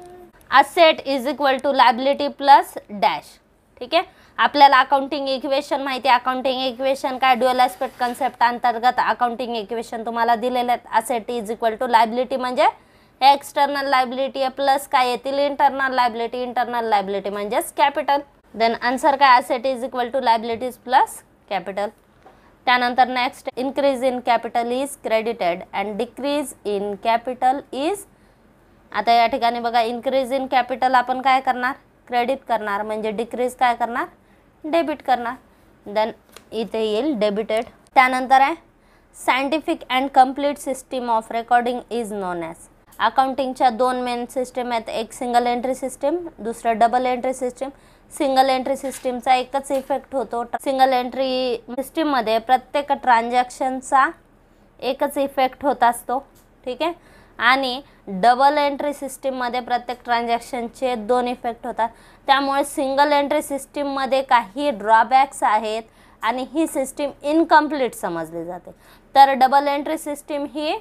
Asset is equal to liability plus dash. ठीक आहे, आपल्याला अकाउंटिंग इक्वेशन माहिती आहे. अकाउंटिंग इक्वेशन काय, ड्युअल ॲस्पेक्ट कन्सेप्ट अंतर्गत अकाउंटिंग इक्वेशन तुम्हाला दिलेले आहेत. Asset is equal to liability म्हणजे हे एक्सटर्नल लायबिलिटी आहे प्लस काय येतील इंटरनल लायबिलिटी. इंटरनल लायबिलिटी म्हणजेच कॅपिटल. देन आन्सर काय, asset is equal to liabilities plus capital. त्यानंतर next, increase in capital is credited and decrease in capital is. आता या ठिकाणी बघा, इनक्रीज इन कॅपिटल आपण काय करणार, क्रेडिट करणार, म्हणजे डिक्रीज काय करणार, डेबिट करणार. देन इथे येईल डेबिटेड. त्यानंतर आहे scientific and complete system of recording is non as. अकाउंटिंगच्या 2 मेन सिस्टीम आहेत, एक सिंगल एंट्री सिस्टीम, दुसरं double entry system. Single entry सिस्टीमचा एकच इफेक्ट होतो. सिंगल एंट्री सिस्टीममध्ये प्रत्येक ट्रान्झॅक्शनचा एकच इफेक्ट होत असतो. ठीक आहे, आणि डबल एंट्री सिस्टीममध्ये प्रत्येक ट्रान्झॅक्शनचे 2 इफेक्ट होतात. त्यामुळे सिंगल एंट्री सिस्टीममध्ये काही ड्रॉबॅक्स आहेत आणि ही सिस्टीम इनकम्प्लीट समजली जाते. तर डबल एंट्री सिस्टीम ही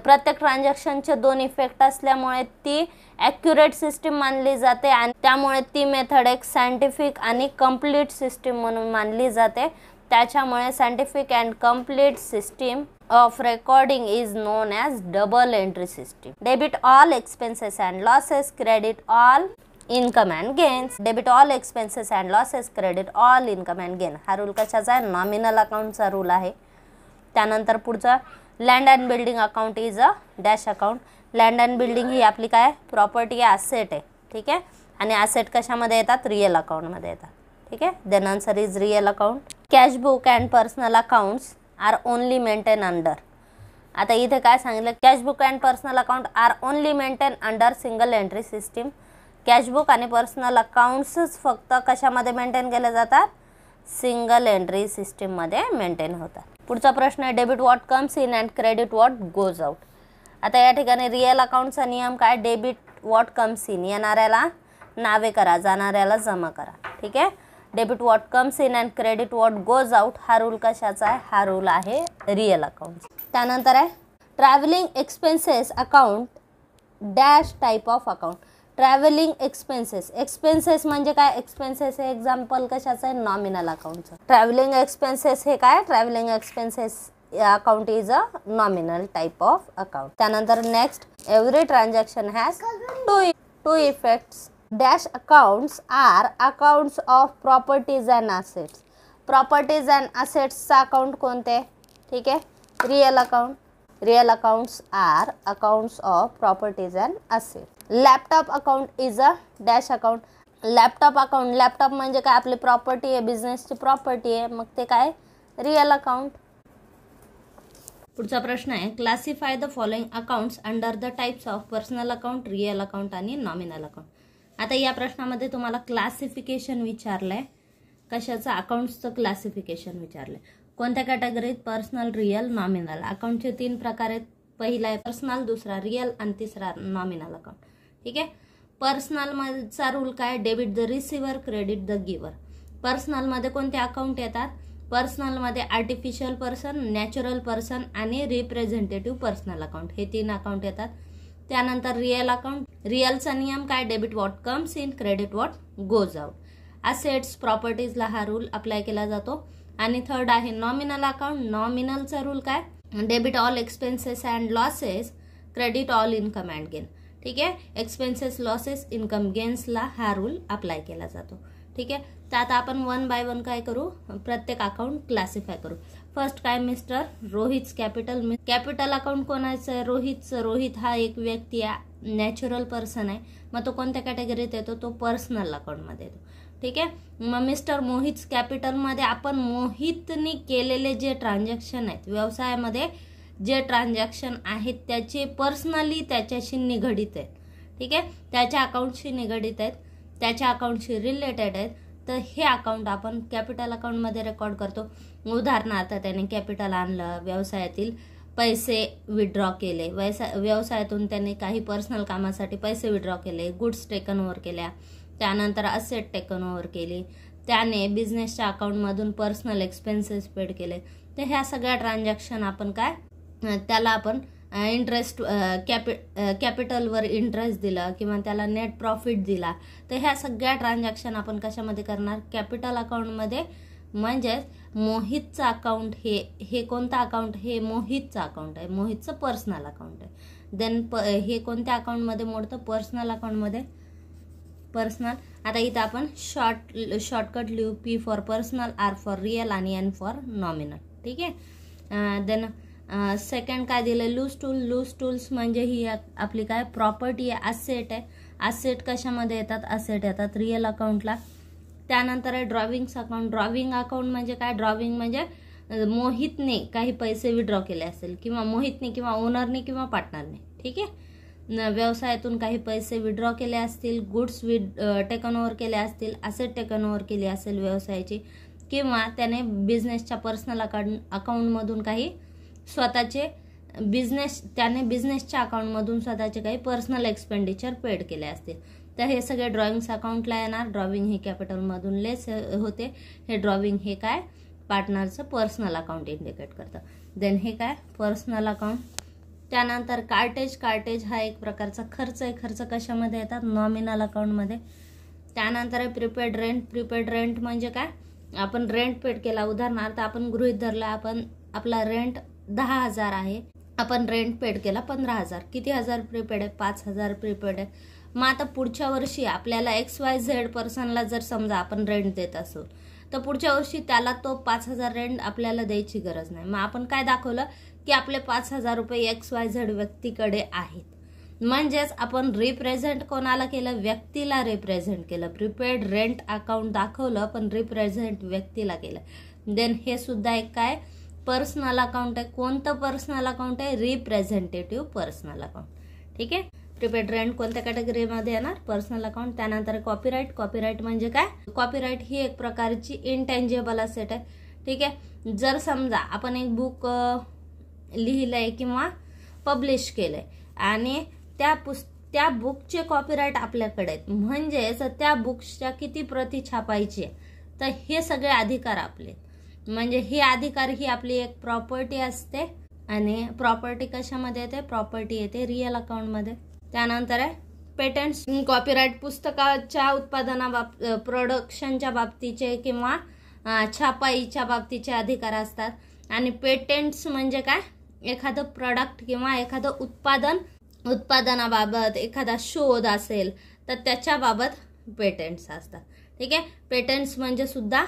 प्रत्येक ट्रान्झॅक्शनचे 2 इफेक्ट असल्यामुळे ती ॲक्युरेट सिस्टीम मानली जाते आणि त्यामुळे ती मेथड एक सायंटिफिक आणि कंप्लीट सिस्टीम म्हणून मानली जाते. त्याच्यामुळे scientific and complete system of recording is known as double entry system. Debit all expenses and losses, credit all income and gains. Debit all expenses and losses, credit all income and gain. हा rule कशाचा आहे, नॉमिनल अकाउंटचा rule आहे. त्यानंतर पुढचा, land and building account is a dash account. Land and building ही आपली काय, प्रॉपर्टी आहे, असेट आहे. ठीक आहे, आणि असेट कशामध्ये येतात, रिअल अकाउंटमध्ये येतात. ठीक आहे, then answer is real account. Cash book and personal accounts are only maintain under. आता इथे काय सांगितलं, cash book and personal account are only maintain under single entry system. Cash book आणि पर्सनल अकाउंट्सच फक्त कशामध्ये मेंटेन केले जातात, सिंगल एंट्री सिस्टीममध्ये मेंटेन होतात. पुढचा प्रश्न आहे, debit what comes in and credit what goes out. आता या ठिकाणी रिअल अकाउंटचा नियम काय, डेबिट वॉट कम्स इन, येणाऱ्याला नावे करा, जाणाऱ्याला जमा करा. ठीक आहे, debit what comes in and credit what goes out हा रूल कशाचा आहे, हा रूल आहे रिअल अकाउंट. त्यानंतर आहे travelling expenses account dash type of account. Travelling expenses, expenses म्हणजे काय, एक्सपेन्सेस हे एक्झाम्पल कशाचं आहे, नॉमिनल अकाउंटचं. ट्रॅव्हलिंग एक्सपेन्सेस हे काय, travelling expenses account is a nominal type of account. त्यानंतर next, every transaction has two effects. Dash accounts are accounts of properties and assets. Properties and असेट्सचा account कोणते, ठीक आहे, real account. Real accounts are accounts of properties and assets. Laptop account is a dash account. Laptop account, laptop म्हणजे काय, आपली property आहे, बिझनेसची property आहे, मग ते काय, रिअल अकाउंट. पुढचा प्रश्न आहे, classify the following accounts under the types of personal account, real account आणि नॉमिनल अकाउंट. आता या प्रश्नामध्ये तुम्हाला क्लासिफिकेशन विचारलंय, कशाचं, अकाउंट्सचं क्लासिफिकेशन विचारलंय. कोणत्या कॅटेगरीत? Personal, real, nominal. अकाउंटचे 3 प्रकार आहेत. पहिला आहे पर्सनल, दुसरा रिअल आणि तिसरा नॉमिनल अकाउंट. ठीक आहे. पर्सनलचा रूल काय? Debit the receiver, credit the giver. पर्सनलमध्ये कोणते अकाउंट येतात? पर्सनलमध्ये आर्टिफिशियल पर्सन, नॅचरल पर्सन आणि रिप्रेझेंटेटिव्ह पर्सनल अकाउंट हे 3 अकाउंट येतात. त्यानंतर रिअल अकाउंट. रिअलचा नियम काय? Debit what comes in, credit what goes out. Assets, प्रॉपर्टीजला हा रूल अप्लाय केला जातो. आणि थर्ड आहे नॉमिनल अकाउंट. नॉमिनलचा रूल काय? Debit all expenses and losses, credit all income and gain. ठीक आहे. एक्सपेन्सेस, लॉसेस, इन्कम, गेन्सला हा रूल अप्लाय केला जातो. ठीक आहे. तर आता आपण 1 बाय 1 काय करू? प्रत्येक अकाउंट क्लासिफाय करू. फर्स्ट काय? Mister Rohit capital. Capital account कोणाचं आहे? रोहितचं. रोहित हा एक व्यक्ती आहे, नॅचरल पर्सन आहे. मग तो कोणत्या कॅटेगरीत येतो? तो पर्सनल अकाउंटमध्ये येतो. ठीक आहे. मग मिस्टर मोहित कॅपिटलमध्ये आपण मोहितने केलेले जे ट्रान्झॅक्शन आहेत, व्यवसायामध्ये जे ट्रान्झॅक्शन आहेत त्याचे पर्सनली त्याच्याशी निगडित आहेत. ठीक आहे. त्याच्या अकाउंटशी निगडित आहेत, त्याच्या अकाउंटशी रिलेटेड आहेत. तर हे अकाउंट आपण कॅपिटल अकाउंटमध्ये रेकॉर्ड करतो. उदाहरणार्थ त्याने कॅपिटल आणलं, व्यवसायातील पैसे विड्रॉ केले, व्यवसायातून त्याने काही पर्सनल कामासाठी पैसे विड्रॉ केले, गुड्स टेकन ओव्हर केल्या, त्यानंतर असेट टेकन ओव्हर केली, त्याने बिझनेसच्या अकाउंटमधून पर्सनल एक्सपेन्सेस पेड केले. तर ह्या सगळ्या ट्रान्झॅक्शन आपण काय? त्याला आपण इंटरेस्ट, कॅपिटलवर इंटरेस्ट दिला किंवा त्याला नेट प्रॉफिट दिला. तर ह्या सगळ्या ट्रान्झॅक्शन आपण कशामध्ये करणार? कॅपिटल अकाउंटमध्ये. म्हणजेच मोहितचं अकाउंट हे कोणतं अकाउंट? हे मोहितचं अकाउंट आहे, मोहितचं पर्सनल अकाउंट आहे. देन हे कोणत्या अकाउंटमध्ये मोडतं? पर्सनल अकाउंटमध्ये. पर्सनल. आता इथं आपण शॉर्टकट लिहू. P for personal, R for real आणि एन फॉर नॉमिनल. ठीक आहे. देन सेकंड काय दिलं? Loose tool. लूज टूल्स म्हणजे ही आपली काय? प्रॉपर्टी आहे, असेट आहे. असेट कशामध्ये येतात? असेट येतात रिअल अकाउंटला. त्यानंतर आहे ड्रॉविंग्स अकाउंट. ड्रॉविंग अकाउंट म्हणजे काय? ड्रॉविंग म्हणजे मोहितने काही पैसे विड्रॉ केले असेल किंवा मोहितने किंवा ओनरने किंवा पार्टनरने. ठीक आहे. व्यवसायातून काही पैसे विड्रॉ केले असतील, गुड्स टेकन ओव्हर केले असतील, असेट टेकन ओव्हर केली असेल व्यवसायाची, किंवा त्याने बिझनेसच्या पर्सनल अकाउंटमधून काही स्वतःचे त्याने बिझनेसच्या अकाउंटमधून स्वतःचे काही पर्सनल एक्सपेंडिचर पेड केले असतील. तर हे सगळे ड्रॉइंग्स अकाउंटला येणार. ड्रॉविंग हे कॅपिटलमधून लेस होते. हे ड्रॉविंग हे काय? पार्टनरचं पर्सनल अकाउंट इंडिकेट करतं. देन हे काय? Personal account. त्यानंतर कार्टेज. कार्टेज हा एक प्रकारचा खर्च आहे. खर्च कशामध्ये येतात? नॉमिनल अकाउंटमध्ये. त्यानंतर आहे प्रीपेड रेंट. प्रीपेड रेंट म्हणजे काय? आपण रेंट पेड केला. उदाहरणार्थ आपण गृहीत धरला, आपला रेंट 10,000 आहे, आपण रेंट पेड केला 15,000. किती हजार प्रीपेड आहे? 5,000 प्रीपेड आहे. मग आता पुढच्या वर्षी आपल्याला XYZ पर्सनला जर समजा आपण रेंट देत असू, तर पुढच्या वर्षी त्याला तो 5,000 रेंट आपल्याला द्यायची गरज नाही. मग आपण काय दाखवलं? की आपले 5,000 रुपये XYZ व्यक्तीकडे आहेत. म्हणजेच आपण रिप्रेझेंट कोणाला केलं? व्यक्तीला रिप्रेझेंट केलं. प्रीपेड रेंट अकाउंट दाखवलं पण रिप्रेझेंट व्यक्तीला केलं. देन हे सुद्धा एक काय? पर्सनल अकाउंट आहे. कोणतं पर्सनल अकाउंट आहे? Representative personal account. ठीक आहे. प्रीपेड रेंट कोणत्या कॅटेगरीमध्ये येणार? Personal account. त्यानंतर कॉपीराईट. कॉपीराईट म्हणजे काय? कॉपीराईट ही एक प्रकारची इंटेंजेबल असेट आहे. ठीक आहे. जर समजा आपण एक बुक लिहिलंय किंवा पब्लिश केलंय आणि त्या बुकचे कॉपीराईट आपल्याकडे आहेत, म्हणजेच त्या बुक्सच्या किती प्रती छापायची, तर हे सगळे अधिकार आपले. म्हणजे ही अधिकार ही आपली एक प्रॉपर्टी असते. आणि प्रॉपर्टी कशामध्ये येते? प्रॉपर्टी येते रिअल अकाउंटमध्ये. त्यानंतर आहे पेटंट्स. कॉपीराईट पुस्तकाच्या प्रोडक्शनच्या बाबतीचे किंवा छापाईच्या बाबतीचे अधिकार असतात. आणि पेटंट्स म्हणजे काय? एखादं प्रोडक्ट किंवा एखादं उत्पादनाबाबत एखादा शोध असेल तर त्याच्याबाबत पेटंट्स असतात. ठीक आहे. पेटंट्स म्हणजे सुद्धा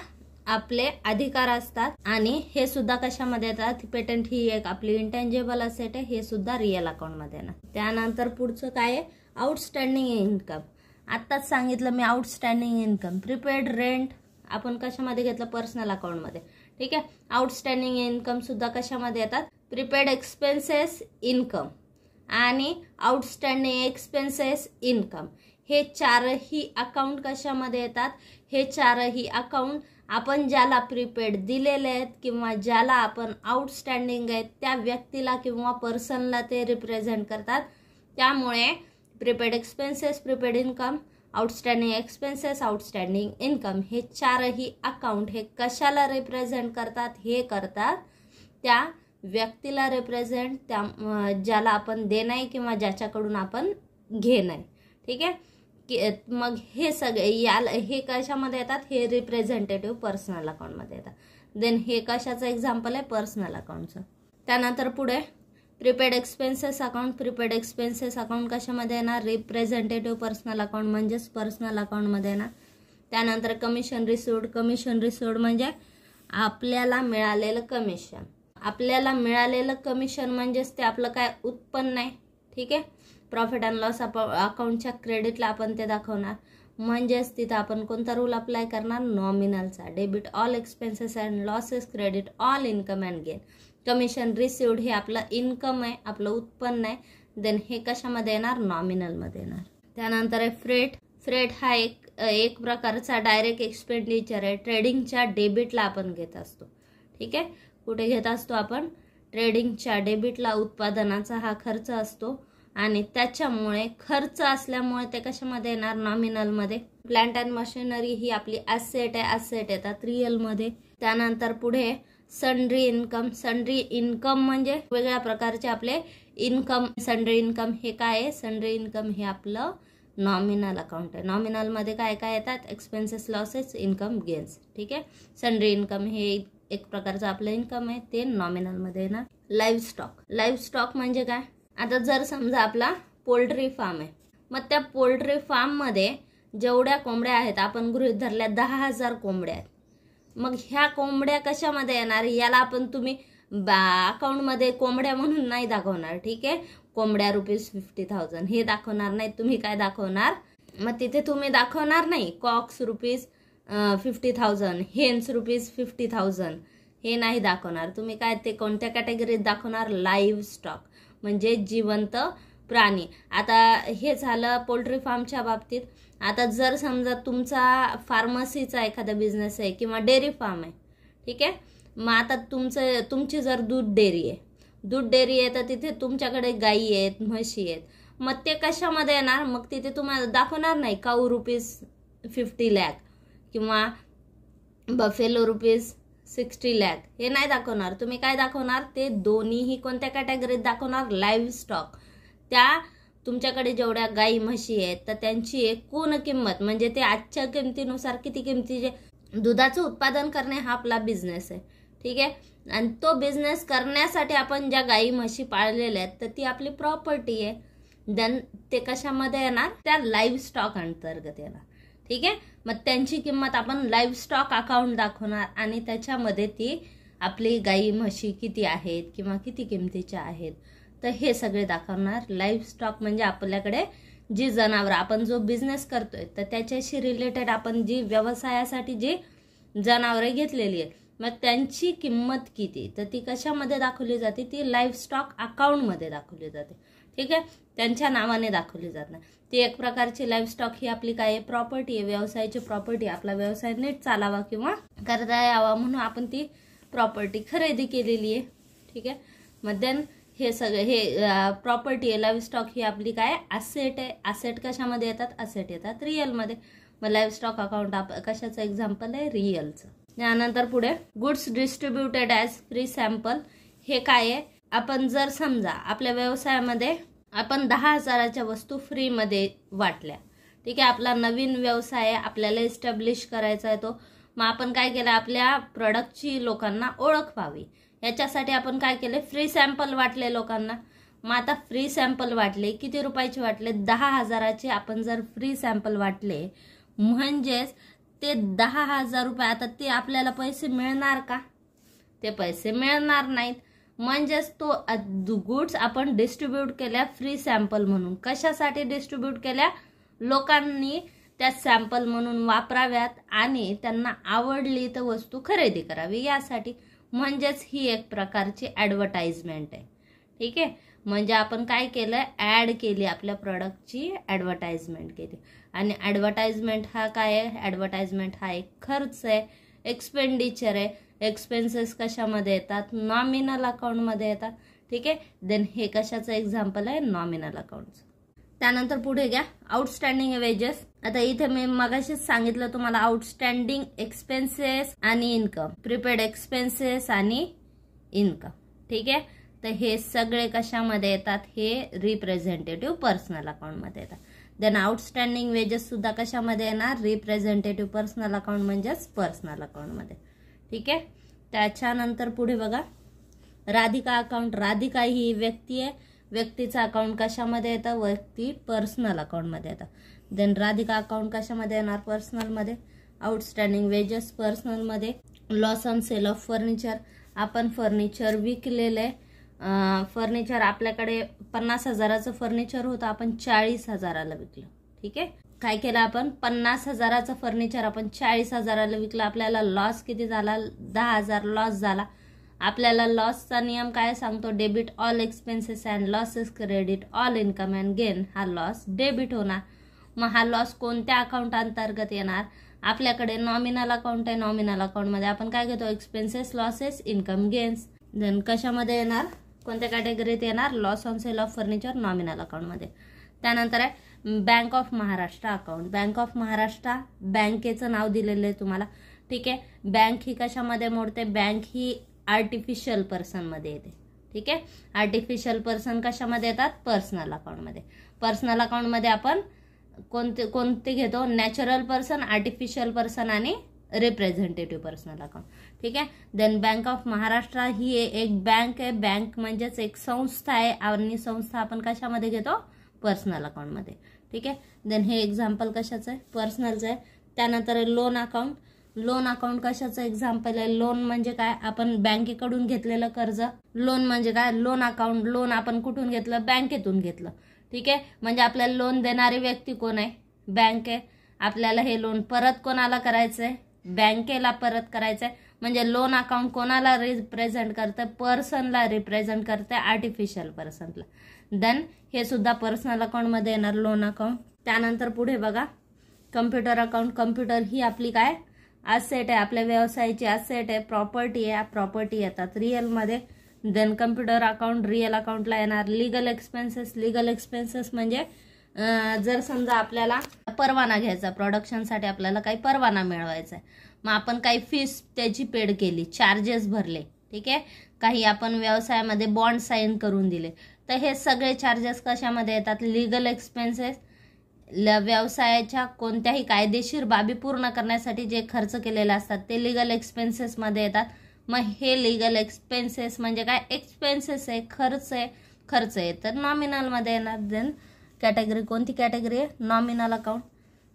आपले अधिकार असतात. आणि हे सुद्धा कशामध्ये येतात? पेटंट ही एक आपली इंटेंजेबल असेट आहे. हे सुद्धा रिअल अकाउंटमध्ये ना. त्यानंतर पुढचं काय आहे? Outstanding income. आत्ताच सांगितलं मी आउटस्टँडिंग इन्कम. प्रीपेड रेंट आपण कशामध्ये घेतलं? पर्सनल अकाउंटमध्ये. ठीक आहे. आउटस्टँडिंग इन्कम सुद्धा कशामध्ये येतात? प्रीपेड एक्सपेन्सेस इन्कम आणि आउटस्टँडिंग एक्सपेन्सेस इन्कम. हे चारही अकाउंट कशामध्ये येतात? हे चारही अकाउंट आपण ज्याला प्रीपेड दिलेले आहेत किंवा ज्याला आपण आउटस्टँडिंग आहेत त्या व्यक्तीला किंवा पर्सनला ते रिप्रेझेंट करतात. त्यामुळे prepaid expenses, prepaid income, outstanding expenses, outstanding income हे चारही अकाउंट हे कशाला रिप्रेझेंट करतात? हे करतात त्या व्यक्तीला रिप्रेझेंट, त्या ज्याला आपण देणं किंवा ज्याच्याकडून आपण घेणं. ठीक आहे. मग हे सगळे याला हे कशामध्ये येतात? हे रिप्रेझेंटेटिव्ह पर्सनल अकाउंटमध्ये येतात. देन हे कशाचं एक्झाम्पल आहे? पर्सनल अकाउंटचं. त्यानंतर पुढे prepaid expenses account. Prepaid expenses account कशामध्ये येणार? रिप्रेझेंटेटिव्ह पर्सनल अकाउंट म्हणजेच पर्सनल अकाउंटमध्ये येणार. त्यानंतर कमिशन रिसिव्ड. कमिशन रिसिव्ड म्हणजे आपल्याला मिळालेलं कमिशन. आपल्याला मिळालेलं कमिशन म्हणजेच ते आपलं काय? उत्पन्न आहे. ठीक आहे. प्रॉफिट अँड लॉस अकाउंटच्या क्रेडिटला आपण ते दाखवणार. म्हणजेच तिथं आपण कोणता रूल अप्लाय करणार? नॉमिनलचा. Debit all expenses and losses, credit all income and gain. Commission received हे आपलं इन्कम आहे, आपलं उत्पन्न आहे. देन हे कशामध्ये येणार? नॉमिनलमध्ये येणार. त्यानंतर आहे फ्रेट. फ्रेट हा एक प्रकारचा डायरेक्ट एक्सपेंडिचर आहे. ट्रेडिंगच्या डेबिटला आपण घेत असतो. ठीक आहे. कुठे घेत असतो आपण? ट्रेडिंगच्या डेबिटला उत्पादनाचा हा खर्च असतो आणि त्याच्यामुळे खर्च असल्यामुळे ते कशामध्ये येणार? नॉमिनलमध्ये. प्लांट अँड मशिनरी ही आपली ॲसेट आहे, ॲसेट येतात रिअलमध्ये. त्यानंतर पुढे सन्ड्री इन्कम. सन्ड्री इन्कम म्हणजे वेगळ्या प्रकारचे आपले इन्कम. सन्ड्री इन्कम हे काय आहे? सन्ड्री इन्कम हे आपलं नॉमिनल अकाउंट आहे. नॉमिनलमध्ये काय काय येतात? Expenses, losses, income, gains. ठीक आहे. सन्ड्री इन्कम हे एक प्रकारचं आपलं इन्कम आहे, ते नॉमिनलमध्ये येणार. Live stock. लाईव्ह स्टॉक म्हणजे काय? आता जर समजा आपला पोल्ट्री फार्म आहे, मग त्या पोल्ट्री फार्ममध्ये जेवढ्या कोंबड्या आहेत, आपण गृहीत धरल्या 10,000 कोंबड्या आहेत. मग ह्या कोंबड्या कशामध्ये येणार? याला आपण तुम्ही अकाउंटमध्ये कोंबड्या म्हणून नाही दाखवणार. ठीक आहे. कोंबड्या ₹50,000 हे दाखवणार नाही. तुम्ही काय दाखवणार? मग तिथे तुम्ही दाखवणार नाही कॉक्स ₹50,000, हेन्स ₹50,000 हे नाही दाखवणार. तुम्ही काय ते कोणत्या कॅटेगरीत दाखवणार? लाईव्ह स्टॉक म्हणजे जिवंत प्राणी. आता हे झालं पोल्ट्री फार्मच्या बाबतीत. आता जर समजा तुमचा फार्मसीचा एखादा बिझनेस आहे किंवा डेअरी फार्म आहे. ठीक आहे. मग आता तुमची जर दूध डेअरी आहे, दूध डेअरी आहे, तर तिथे तुमच्याकडे गायी आहेत, म्हशी आहेत. मग ते कशामध्ये येणार? मग तिथे तुम्हाला दाखवणार नाही काऊ ₹50 लाख किंवा बफेलो ₹60 लाख हे नाही दाखवणार. तुम्ही काय दाखवणार? ते दोन्हीही कोणत्या कॅटेगरीत दाखवणार? Live stock. त्या तुमच्याकडे जेवढ्या गाई म्हशी आहेत तर त्यांची एकूण किंमत म्हणजे ते आजच्या किमतीनुसार किती किमतीचे दुधाचं उत्पादन करणे हा आपला बिझनेस आहे. ठीक आहे. आणि तो बिझनेस करण्यासाठी आपण ज्या गाई म्हशी पाळलेल्या आहेत तर ती आपली प्रॉपर्टी आहे. देन ते कशामध्ये येणार? त्या लाईव्ह स्टॉक अंतर्गत येणार. ठीक आहे. मग त्यांची किंमत आपण लाईव्ह स्टॉक अकाउंट दाखवणार आणि त्याच्यामध्ये ती आपली गाई म्हशी किती आहेत किंवा किती किमतीच्या आहेत तर हे सगळे दाखवणार. लाईव्ह स्टॉक म्हणजे आपल्याकडे जी जनावर आपण जो बिझनेस करतोय तर त्याच्याशी रिलेटेड आपण जी व्यवसायासाठी जी जनावरे घेतलेली आहेत मग त्यांची किंमत किती तर ती कशामध्ये दाखवली जाते? ती लाईव्ह स्टॉक अकाउंटमध्ये दाखवली जाते. ठीक आहे. त्यांच्या नावाने दाखवली जात नाही. ती एक प्रकारची लाईव्ह स्टॉक ही आपली काय आहे? प्रॉपर्टी आहे, व्यवसायाची प्रॉपर्टी. आपला व्यवसाय नीट चालावा किंवा करता यावा म्हणून आपण ती प्रॉपर्टी खरेदी केलेली आहे. ठीक आहे. मग देन हे सगळे हे प्रॉपर्टी आहे, लाईव्ह स्टॉक ही आपली काय? ॲसेट आहे. ॲसेट कशामध्ये येतात? ॲसेट येतात रिअलमध्ये. मग लाईव्ह स्टॉक अकाउंट कशाचं एक्झाम्पल आहे? रिअलचं. त्यानंतर पुढे goods distributed as free sample. हे काय आहे? आपण जर समजा आपल्या व्यवसायामध्ये आपण 10,000च्या वस्तू फ्रीमध्ये वाटल्या. ठीक आहे. आपला नवीन व्यवसाय आपल्याला इस्टॅब्लिश करायचा आहे तो. मग आपण काय केलं? आपल्या प्रोडक्टची लोकांना ओळख व्हावी याच्यासाठी आपण काय केले? फ्री सॅम्पल वाटले लोकांना. मग आता फ्री सॅम्पल वाटले, किती रुपयाचे वाटले? 10,000चे आपण जर फ्री सॅम्पल वाटले म्हणजेच ते 10,000 रुपये. आता ते आपल्याला पैसे मिळणार का? ते पैसे मिळणार नाहीत. म्हणजेच तो गुड्स आपण डिस्ट्रीब्यूट केल्या फ्री सॅम्पल म्हणून. कशासाठी डिस्ट्रीब्यूट केल्या? लोकांनी त्या सॅम्पल म्हणून वापराव्यात आणि त्यांना आवडली तर वस्तू खरेदी करावी यासाठी. म्हणजेच ही एक प्रकारची ॲडव्हर्टाइजमेंट आहे. ठीक आहे. म्हणजे आपण काय केलं? ॲड केली, आपल्या प्रोडक्टची ॲडव्हर्टाइजमेंट केली. आणि ॲडव्हर्टाइजमेंट हा काय आहे? ॲडव्हर्टाइजमेंट हा एक खर्च आहे, एक्सपेंडिचर आहे, एक्सपेन्सेस कशामध्ये येतात, नॉमिनल अकाउंटमध्ये येतात. ठीक आहे. देन हे कशाचं एक्झाम्पल आहे, नॉमिनल अकाउंटचं. त्यानंतर पुढे घ्या आउटस्टँडिंग वेजेस. आता इथे मी मगाशीच सांगितलं तुम्हाला आउटस्टँडिंग एक्सपेन्सेस आणि इन्कम, प्रीपेड एक्सपेन्सेस आणि इन्कम. ठीक आहे. तर हे सगळे कशामध्ये येतात, हे रिप्रेझेंटेटिव्ह पर्सनल अकाउंटमध्ये येतात. देन आउटस्टँडिंग वेजेस सुद्धा कशामध्ये येणार, रिप्रेझेंटेटिव्ह पर्सनल अकाउंट म्हणजेच पर्सनल अकाउंटमध्ये. ठीक आहे. त्याच्यानंतर पुढे बघा राधिका अकाउंट. राधिका ही व्यक्ती आहे, व्यक्तीचं अकाउंट कशामध्ये येतं, व्यक्ती पर्सनल अकाउंटमध्ये येतं. देन राधिका अकाउंट कशामध्ये येणार, पर्सनलमध्ये. आउटस्टँडिंग वेजेस पर्सनलमध्ये. Loss on sale of furniture, आपण फर्निचर विकलेलं आहे. फर्निचर आपल्याकडे 50,000चं फर्निचर होतं, आपण 40,000ला विकलं. ठीक आहे. काय केलं आपण, 50,000चं फर्निचर आपण 40,000ला विकलं. आपल्याला लॉस किती झाला, 10,000 लॉस झाला. आपल्याला लॉसचा नियम काय सांगतो, debit all expenses and losses, credit all income and gain. हा लॉस डेबिट होणार. मग हा लॉस कोणत्या अकाउंट अंतर्गत येणार, आपल्याकडे नॉमिनल अकाउंट आहे, नॉमिनल अकाउंटमध्ये आपण काय घेतो, expenses, losses, income, gains. Then कशामध्ये येणार, कोणत्या कॅटेगरीत येणार, loss on sale of furniture, nominal अकाउंटमध्ये. त्यानंतर आहे bank of Maharashtra account. Bank of Maharashtra बँकेचं नाव दिलेलं आहे तुम्हाला. ठीक आहे. बँक ही कशामध्ये मोडते, बँक ही आर्टिफिशियल पर्सनमध्ये येते. ठीक आहे. आर्टिफिशियल पर्सन कशामध्ये येतात, पर्सनल अकाउंटमध्ये. पर्सनल अकाउंटमध्ये आपण कोणते घेतो, नॅचरल पर्सन, आर्टिफिशियल पर्सन आणि रिप्रेझेंटेटिव्ह पर्सनल अकाउंट. ठीक आहे. देन बँक ऑफ महाराष्ट्र ही एक बँक आहे. बँक म्हणजेच एक संस्था आहे आणि संस्था आपण कशामध्ये घेतो, पर्सनल अकाउंटमध्ये. ठीक आहे. देन हे एक्झाम्पल कशाचं आहे, पर्सनलचं आहे. त्यानंतर लोन अकाउंट. लोन अकाउंट कशाचं एक्झाम्पल आहे, लोन म्हणजे काय, आपण बँकेकडून घेतलेलं कर्ज. लोन म्हणजे काय, लोन अकाउंट. लोन आपण कुठून घेतलं, बँकेतून घेतलं. ठीक आहे. म्हणजे आपल्याला लोन देणारी व्यक्ती कोण आहे, बँक आहे. आपल्याला हे लोन परत कोणाला करायचंय, बँकेला परत करायचंय. म्हणजे लोन अकाउंट कोणाला रिप्रेझेंट करतं, पर्सनला रिप्रेझेंट करते, आर्टिफिशियल पर्सनला. देन हे सुद्धा पर्सनल अकाउंटमध्ये येणार, लोन अकाउंट. त्यानंतर पुढे बघा कम्प्युटर अकाउंट. कम्प्युटर ही आपली काय, असेट आहे, आपल्या व्यवसायाची असेट आहे, प्रॉपर्टी आहे. प्रॉपर्टी येतात रिअलमध्ये. देन कम्प्युटर अकाउंट रिअल अकाउंटला येणार. Legal expenses. लिगल एक्सपेन्सेस म्हणजे जर समजा आपल्याला परवाना घ्यायचा, प्रोडक्शनसाठी आपल्याला काही परवाना मिळवायचा आहे, मग आपण काही फीस त्याची पेड केली, चार्जेस भरले. ठीक आहे. काही आपण व्यवसायामध्ये बॉन्ड साईन करून दिले, तर हे सगळे चार्जेस कशामध्ये येतात, लिगल एक्सपेन्सेस. व्यवसायाच्या कोणत्याही कायदेशीर बाबी पूर्ण करण्यासाठी जे खर्च केलेले असतात ते लिगल एक्सपेन्सेसमध्ये येतात. मग हे लिगल एक्सपेन्सेस म्हणजे काय, एक्सपेन्सेस आहे, खर्च आहे. खर्च आहे तर नॉमिनलमध्ये येणार. देन कॅटेगरी कोणती कॅटेगरी आहे, नॉमिनल अकाउंट.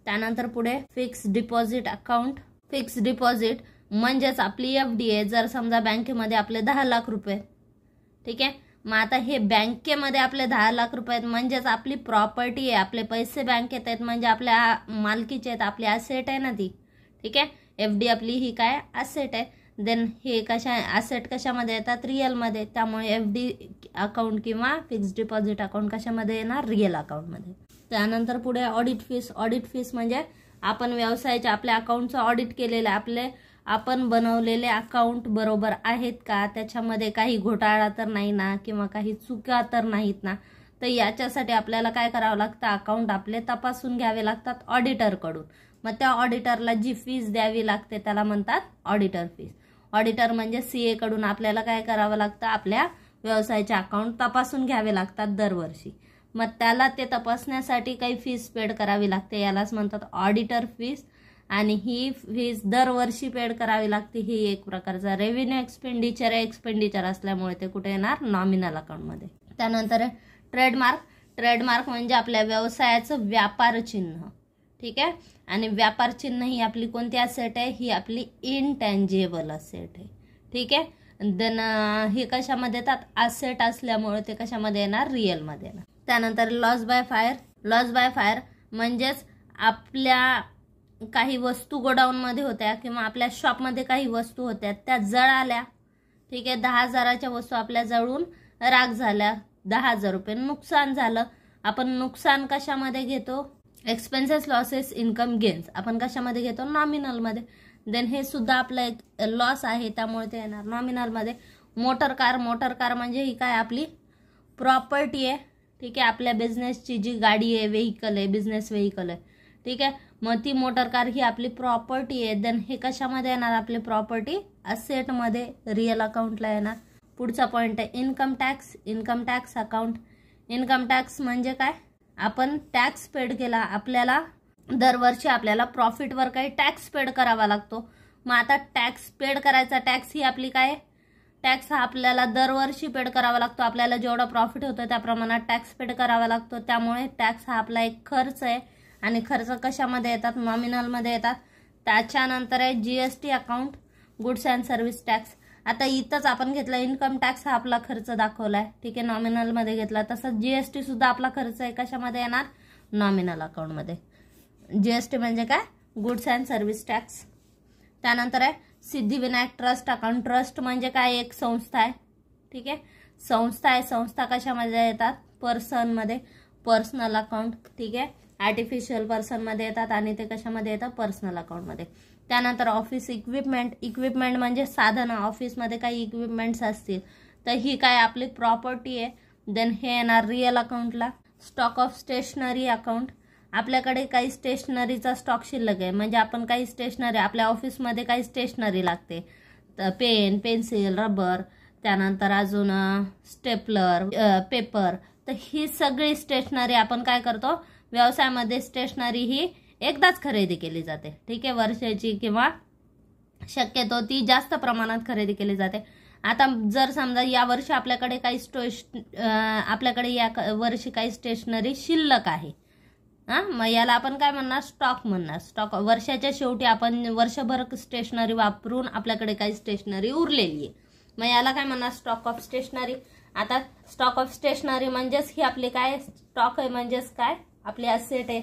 त्यानंतर पुढे fix deposit account. Fix deposit म्हणजेच आपली FD आहे. जर समजा बँकेमध्ये आपले 10 लाख रुपये, ठीक आहे. मग आता हे बँकेमध्ये आपले 10 लाख रुपये आहेत, म्हणजेच आपली प्रॉपर्टी आहे, आपले पैसे बँकेत आहेत, म्हणजे आपल्या मालकीचे आहेत, आपली असेट आहे ना ती. ठीक आहे. FD आपली ही काय, असेट आहे. देन हे असेट कशामध्ये येतात, रिअलमध्ये. त्यामुळे FD अकाउंट किंवा फिक्स डिपॉझिट अकाउंट कशामध्ये येणार, रिअल अकाउंटमध्ये. त्यानंतर पुढे ऑडिट फीस. ऑडिट फीस म्हणजे आपण व्यवसायाच्या आपल्या अकाउंटचं ऑडिट केलेलं, आपण बनवलेले अकाउंट बरोबर आहेत का, त्याच्यामध्ये काही घोटाळा तर नाही ना, किंवा काही चुका तर नाहीत ना. तर याच्यासाठी आपल्याला काय करावं लागतं, अकाउंट आपले तपासून घ्यावे लागतात ऑडिटरकडून. मग त्या ऑडिटरला जी फीस द्यावी लागते त्याला म्हणतात ऑडिटर फीस. ऑडिटर म्हणजे CA कडून आपल्याला काय करावं लागतं, आपल्या व्यवसायाचे अकाउंट तपासून घ्यावे लागतात दरवर्षी. मग त्याला ते तपासण्यासाठी काही फीस पेड करावी लागते, यालाच म्हणतात ऑडिटर फीस. आणि ही फीस दरवर्षी पेड करावी लागते. ही एक प्रकारचा रेव्हेन्यू एक्सपेंडिचर आहे. एक्सपेंडिचर असल्यामुळे ते कुठे येणार, नॉमिनल अकाउंटमध्ये. त्यानंतर ट्रेडमार्क. ट्रेडमार्क म्हणजे आपल्या व्यवसायाचं व्यापार चिन्ह. ठीक आहे. आणि व्यापार चिन्ह ही आपली कोणती असेट आहे, ही आपली इनटँजिबल असेट आहे. ठीक आहे. देन हे कशामध्ये येतात, असेट असल्यामुळे ते कशामध्ये येणार, रिअलमध्ये येणार. त्यानंतर loss by fire. Loss by fire म्हणजेच आपल्या काही वस्तू गोडाऊनमध्ये होत्या किंवा आपल्या शॉपमध्ये काही वस्तू होत्या, त्या जळाल्या. ठीक आहे. 10,000च्या वस्तू आपल्या जळून राख झाल्या, 10,000 रुपये नुकसान झालं. आपण नुकसान कशामध्ये घेतो, एक्सपेन्सेस, लॉसेस, इन्कम, गेन्स. आपण कशामध्ये घेतो, नॉमिनलमध्ये. देन हे सुद्धा आपलं एक लॉस आहे, त्यामुळे ते येणार नॉमिनलमध्ये. मोटर कार म्हणजे ही काय आपली प्रॉपर्टी आहे. ठीक आहे, आपल्या बिझनेसची जी गाडी आहे, व्हेकल आहे, बिझनेस व्हेकल आहे. ठीक आहे, मग ती मोटर कार ही आपली प्रॉपर्टी आहे. देन हे कशामध्ये येणार आपली प्रॉपर्टी? असेटमध्ये, रिअल अकाउंटला येणार. पुढचा पॉइंट आहे income tax account. Income tax म्हणजे काय? आपण टॅक्स पेड केला, आपल्याला दरवर्षी आपल्याला प्रॉफिटवर काही टॅक्स पेड करावा लागतो. मग आता टॅक्स पेड करायचा, टॅक्स ही आपली काय? टॅक्स हा आपल्याला दरवर्षी पेड करावा लागतो. आपल्याला जेवढा प्रॉफिट होतो त्या प्रमाणात टॅक्स पेड करावा लागतो. त्यामुळे टॅक्स हा आपला एक खर्च आहे. आणि खर्च कशामध्ये येतात? नॉमिनलमध्ये येतात. त्याच्यानंतर आहे GST account, goods and service tax. आता इथंच आपण घेतला इन्कम टॅक्स हा आपला खर्च दाखवलाय. ठीक आहे, नॉमिनलमध्ये घेतला. तसंच जीएसटी सुद्धा आपला खर्च आहे, कशामध्ये येणार? नॉमिनल अकाउंटमध्ये. जीएसटी म्हणजे काय? Goods and service tax. त्यानंतर आहे सिद्धिविनायक ट्रस्ट अकाउंट. ट्रस्ट म्हणजे काय? एक संस्था आहे. ठीक आहे, संस्था आहे. संस्था कशामध्ये येतात? पर्सनमध्ये, पर्सनल अकाउंट. ठीक आहे, आर्टिफिशियल पर्सनमध्ये येतात आणि ते कशामध्ये येतात? पर्सनल अकाउंटमध्ये. त्यानंतर ऑफिस इक्विपमेंट म्हणजे साधनं. ऑफिसमध्ये काही इक्विपमेंट्स असतील तर ही काय आपली प्रॉपर्टी आहे. देन हे येणार रिअल अकाउंटला. Stock of stationery account. आपल्याकडे काही स्टेशनरीचा स्टॉक शिल्लक आहे, म्हणजे आपण काही स्टेशनरी, आपल्या ऑफिसमध्ये काही स्टेशनरी लागते, तर पेन, पेन्सिल, रबर, त्यानंतर अजून स्टेपलर, पेपर. तर ही सगळी स्टेशनरी आपण काय करतो? व्यवसायामध्ये स्टेशनरी ही एकदाच खरेदी केली जाते. ठीक आहे, वर्षाची किंवा शक्यतो ती जास्त प्रमाणात खरेदी केली जाते. आता जर समजा या वर्षी आपल्याकडे या वर्षी काही स्टेशनरी शिल्लक आहे, मग याला आपण काय म्हणणार? स्टॉक म्हणणार. स्टॉक वर्षाच्या शेवटी आपण वर्षभर स्टेशनरी वापरून आपल्याकडे काही स्टेशनरी उरलेली आहे, मग याला काय म्हणणार? Stock of stationery. आता स्टॉक ऑफ स्टेशनरी म्हणजेच ही आपली काय? स्टॉक आहे म्हणजेच काय? आपली असेट आहे.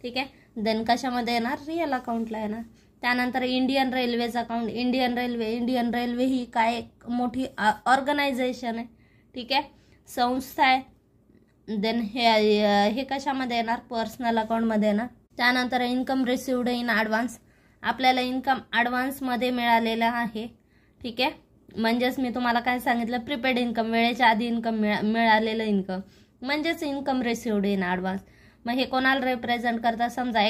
ठीक आहे, देन कशामध्ये येणार? रिअल अकाउंटला येणार. त्यानंतर Indian railways account. Indian railway ही काय? एक मोठी ऑर्गनायझेशन आहे. ठीक आहे, संस्था आहे. देन हे कशामध्ये येणार? पर्सनल अकाउंटमध्ये येणार. त्यानंतर इन्कम रिसिव्ड इन ॲडव्हान्स. आपल्याला इन्कम ॲडव्हान्समध्ये मिळालेलं आहे. ठीक आहे, म्हणजेच मी तुम्हाला काय सांगितलं? प्रीपेड इन्कम, वेळेच्या आधी इन्कम मिळालेलं इन्कम म्हणजेच इन्कम रिसिव्ड इन ॲडव्हान्स. मग हे कोणाला रिप्रेझेंट करतात? समजा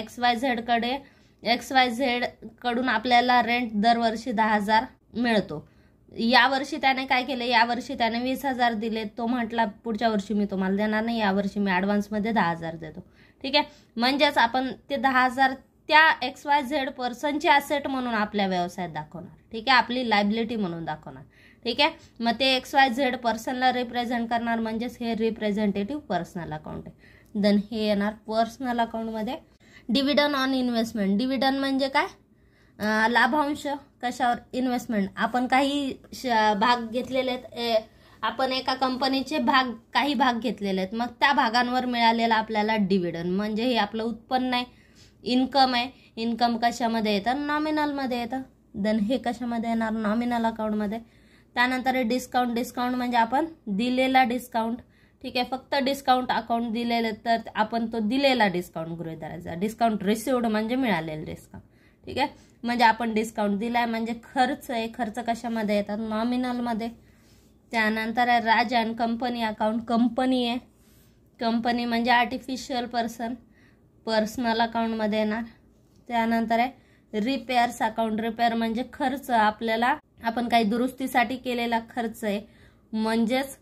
XYZ कडून आपल्याला रेंट दरवर्षी 10,000 मिळतो. यावर्षी त्याने काय केलं? यावर्षी त्याने 20,000 दिले. तो म्हटला पुढच्या वर्षी मी तुम्हाला देणार नाही, यावर्षी मी ॲडव्हान्समध्ये 10,000 देतो. ठीक आहे, म्हणजेच आपण ते 10,000 त्या XYZ पर्सनची ॲसेट म्हणून आपल्या व्यवसायात दाखवणार. ठीक आहे, आपली लायबिलिटी म्हणून दाखवणार. ठीक आहे, मग ते XYZ पर्सनला रिप्रेझेंट करणार, म्हणजेच हे रिप्रेझेंटेटिव्ह पर्सनल अकाउंट आहे. देन हे येणार पर्सनल अकाउंटमध्ये. Dividend on investment. डिव्हिडंड म्हणजे काय? लाभांश. कशावर? इन्व्हेस्टमेंट. आपण काही भाग घेतलेले आहेत, आपण एका कंपनीचे काही भाग घेतलेले आहेत, मग त्या भागांवर मिळालेला आपल्याला डिव्हिडंड म्हणजे हे आपलं उत्पन्न आहे, इन्कम आहे. इन्कम कशामध्ये येतं? नॉमिनलमध्ये येतं. देन हे कशामध्ये येणार? नॉमिनल अकाउंटमध्ये. त्यानंतर डिस्काउंट म्हणजे आपण दिलेला डिस्काउंट. ठीक आहे, फक्त डिस्काउंट अकाउंट दिलेले तर आपण तो दिलेला डिस्काउंट गृहीत धरायचा. डिस्काउंट रिसिव्ड म्हणजे मिळालेलं डिस्काउंट. ठीक आहे, म्हणजे आपण डिस्काउंट दिलाय म्हणजे खर्च आहे. खर्च कशामध्ये येतात? नॉमिनलमध्ये. त्यानंतर आहे राज अँड कंपनी अकाउंट. कंपनी आहे, कंपनी म्हणजे आर्टिफिशियल पर्सनल अकाउंटमध्ये येणार. त्यानंतर आहे रिपेअर्स अकाउंट. रिपेअर म्हणजे खर्च, आपल्याला आपण काही दुरुस्तीसाठी केलेला खर्च आहे, म्हणजेच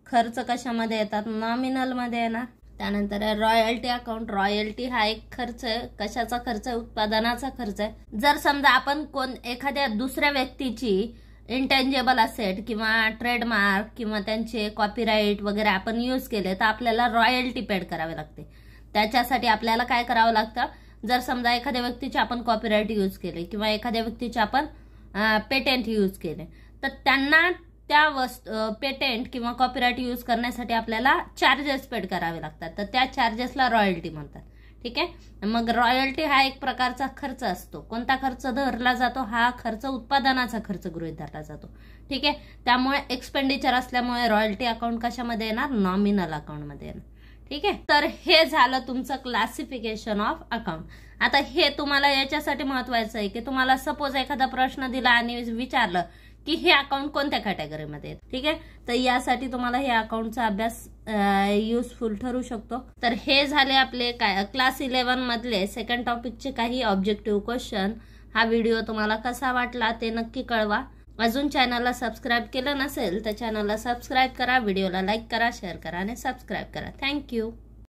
खर्च कशामध्ये येतात? नॉमिनलमध्ये येणार. त्यानंतर आहे रॉयल्टी अकाउंट. रॉयल्टी हा एक खर्च आहे. कशाचा खर्च आहे? उत्पादनाचा खर्च आहे. जर समजा आपण एखाद्या दुसऱ्या व्यक्तीची इंटेंजेबल असेट किंवा ट्रेडमार्क किंवा त्यांचे कॉपीराईट वगैरे आपण यूज केले तर आपल्याला रॉयल्टी पेड करावी लागते. त्याच्यासाठी आपल्याला काय करावं लागतं? जर समजा एखाद्या व्यक्तीचे आपण कॉपीराईट यूज केले किंवा एखाद्या व्यक्तीचे आपण पेटेंट यूज केले तर त्यांना त्या पेटेंट किंवा कॉपीराईट यूज करण्यासाठी आपल्याला चार्जेस पेड करावे लागतात, तर त्या चार्जेसला रॉयल्टी म्हणतात. ठीक आहे, मग रॉयल्टी हा एक प्रकारचा खर्च असतो. कोणता खर्च धरला जातो? हा खर्च उत्पादनाचा खर्च गृहीत धरला जातो. ठीक आहे, त्यामुळे एक्सपेंडिचर असल्यामुळे रॉयल्टी अकाउंट कशामध्ये येणार? नॉमिनल अकाउंटमध्ये येणार. ठीक आहे. तर हे झालं तुमचं क्लासिफिकेशन ऑफ अकाउंट. आता हे तुम्हाला याच्यासाठी महत्वाचं आहे की तुम्हाला सपोज एखादा प्रश्न दिला आणि विचारलं की हे अकाउंट कोणत्या कॅटेगरीमध्ये आहे, ठीक आहे, तर यासाठी तुम्हाला हे अकाउंटचा अभ्यास युजफुल ठरू शकतो. तर हे झाले आपले क्लास 11 मधले सेकंड टॉपिकचे काही ऑब्जेक्टिव्ह क्वेश्चन. हा व्हिडिओ तुम्हाला कसा वाटला ते नक्की कळवा. अजून चॅनलला सबस्क्राईब केलं नसेल तर चॅनलला सबस्क्राईब करा, व्हिडिओला लाईक करा, शेअर करा आणि सबस्क्राईब करा. थँक्यू.